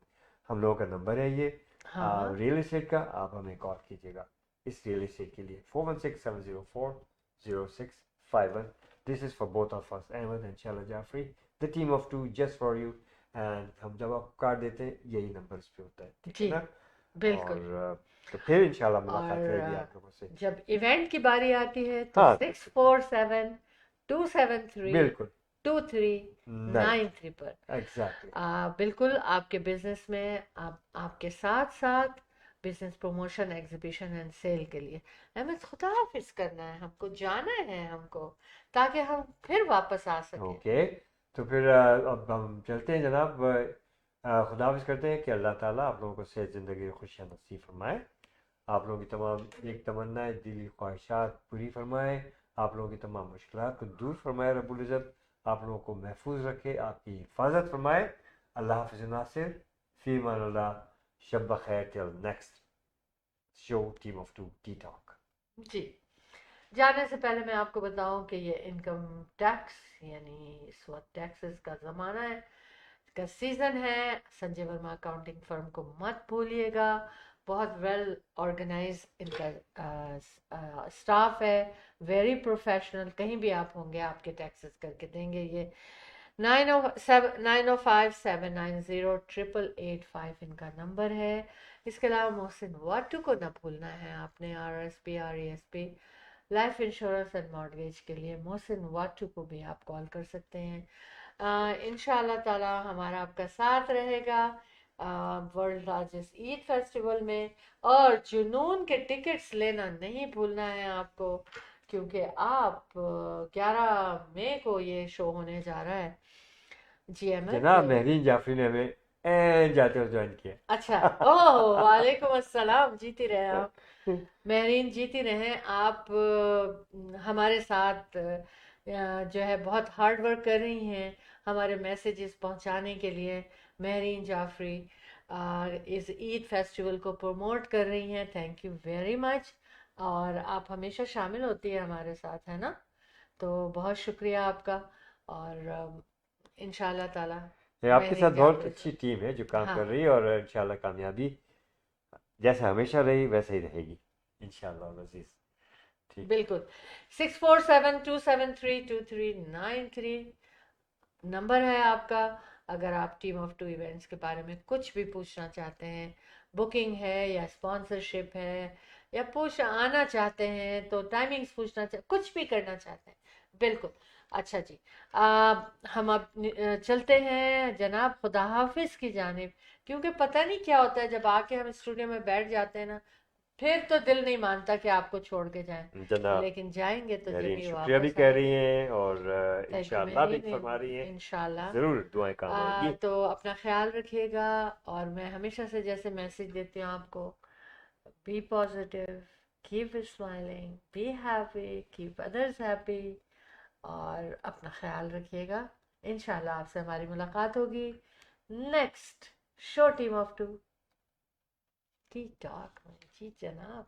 हम लोगों का नंबर है ये। हाँ, रियल एस्टेट का आप हमें कॉल कीजिएगा इस रियल एस्टेट के लिए, 4167040651। This is for both of us, Ahmad and Shaila Jafri, the team of two just for you. And हम जब आप कार्ड देते हैं यही नंबर इस पे होता है, ठीक है जी, ना। बिल्कुल। और तो फिर इंशाल्लाह मुलाकात और करेगी आप लोगों से। जब इवेंट की बारी आती है तो हाँ, 647273 बिल्कुल 2393 पर एग्जैक्टली। बिल्कुल आपके बिजनेस में आपके साथ साथ business promotion, exhibition and sale के लिए हमें खुदा हाफिज करना है, हमको जाना है हमको, ताकि हम फिर वापस आ सकें। ओके, तो फिर अब हम चलते हैं जनाब। खुदा हाफिज करते हैं कि अल्लाह ताला आप लोगों को सेहत, ज़िंदगी, खुशियाँ नसीब फरमाए, आप लोगों की तमाम एक तमन्नाएं, दिली ख्वाहिशात पूरी फरमाए, आप लोगों की तमाम मुश्किलात को दूर फरमाए रब्बुल इज़्ज़त, आप लोगों को महफूज रखे, आपकी हिफाजत फरमाए। अल्लाह हाफिज़ नासिर, फी मान अल्लाह, शब खैर, till next show, team of two tea talk. जी, जाने से पहले मैं आपको बताऊं कि ये इनकम टैक्स, यानी इस वक्त टैक्सेस का ज़माना है, का सीज़न है। संजय वर्मा अकाउंटिंग फर्म को मत भूलिएगा, बहुत वेल ऑर्गेनाइज इनका स्टाफ है, वेरी प्रोफेशनल। कहीं भी आप होंगे आपके टैक्सेस करके देंगे ये। 9057908885 इनका नंबर है। इसके अलावा मोहसिन वाटू को ना भूलना है आपने, RSP RESP life insurance and mortgage के लिए मोहसिन वाटू को भी आप कॉल कर सकते हैं। इंशाल्लाह ताला हमारा आपका साथ रहेगा वर्ल्ड लार्जेस्ट ईद फेस्टिवल में। और जुनून के टिकट्स लेना नहीं भूलना है आपको, क्योंकि आप 11 मई को ये शो होने जा रहा है। जी अहमद, जनाब महरीन जाफरी ने हमें जाते हुए ज्वाइन किया। अच्छा, ओह वालेकुम अस्सलाम, जीती रहे आप महरीन, जीती रहे आप। हमारे साथ जो है बहुत हार्ड वर्क कर रही हैं हमारे मैसेजेस पहुंचाने के लिए। महरीन जाफरी इस ईद फेस्टिवल को प्रमोट कर रही हैं, थैंक यू वेरी मच। और आप हमेशा शामिल होती है हमारे साथ, है ना, तो बहुत शुक्रिया आपका। और इंशाल्लाह ताला आपके साथ महरीन बहुत जाफरी अच्छी टीम है जो काम हाँ। कर रही है, और इंशाल्लाह कामयाबी जैसा हमेशा रही वैसे ही रहेगी इंशाल्लाह अजीज। ठीक, बिल्कुल। 6472732393 नंबर है आपका। अगर आप टीम ऑफ टू इवेंट्स के बारे में कुछ भी पूछना चाहते हैं, बुकिंग है या स्पॉन्सरशिप है, या आना चाहते हैं तो टाइमिंग्स पूछना कुछ भी करना चाहते हैं, बिल्कुल। अच्छा जी, हम अब चलते हैं जनाब खुदा हाफिज की जानिब, क्योंकि पता नहीं क्या होता है जब आके हम स्टूडियो में बैठ जाते हैं ना, फिर तो दिल नहीं मानता कि आपको छोड़ के जाएं, जनाब लेकिन जाएंगे तो जब महरीन ही शुक्रिया भी वापस कह रही आएंगे। हैं, और थैंक यू इंशाल्लाह भी महरीन, फरमा रही हैं, इंशाल्लाह। जरूर दुआएं काम आएंगी। तो अपना ख्याल रखिएगा, और मैं हमेशा से जैसे मैसेज देती हूँ आपको, be positive, keep smiling, be happy, keep others happy, और अपना ख्याल रखिएगा। इंशाल्लाह आपसे हमारी मुलाकात होगी next show team of two tea talk में। जी जनाब।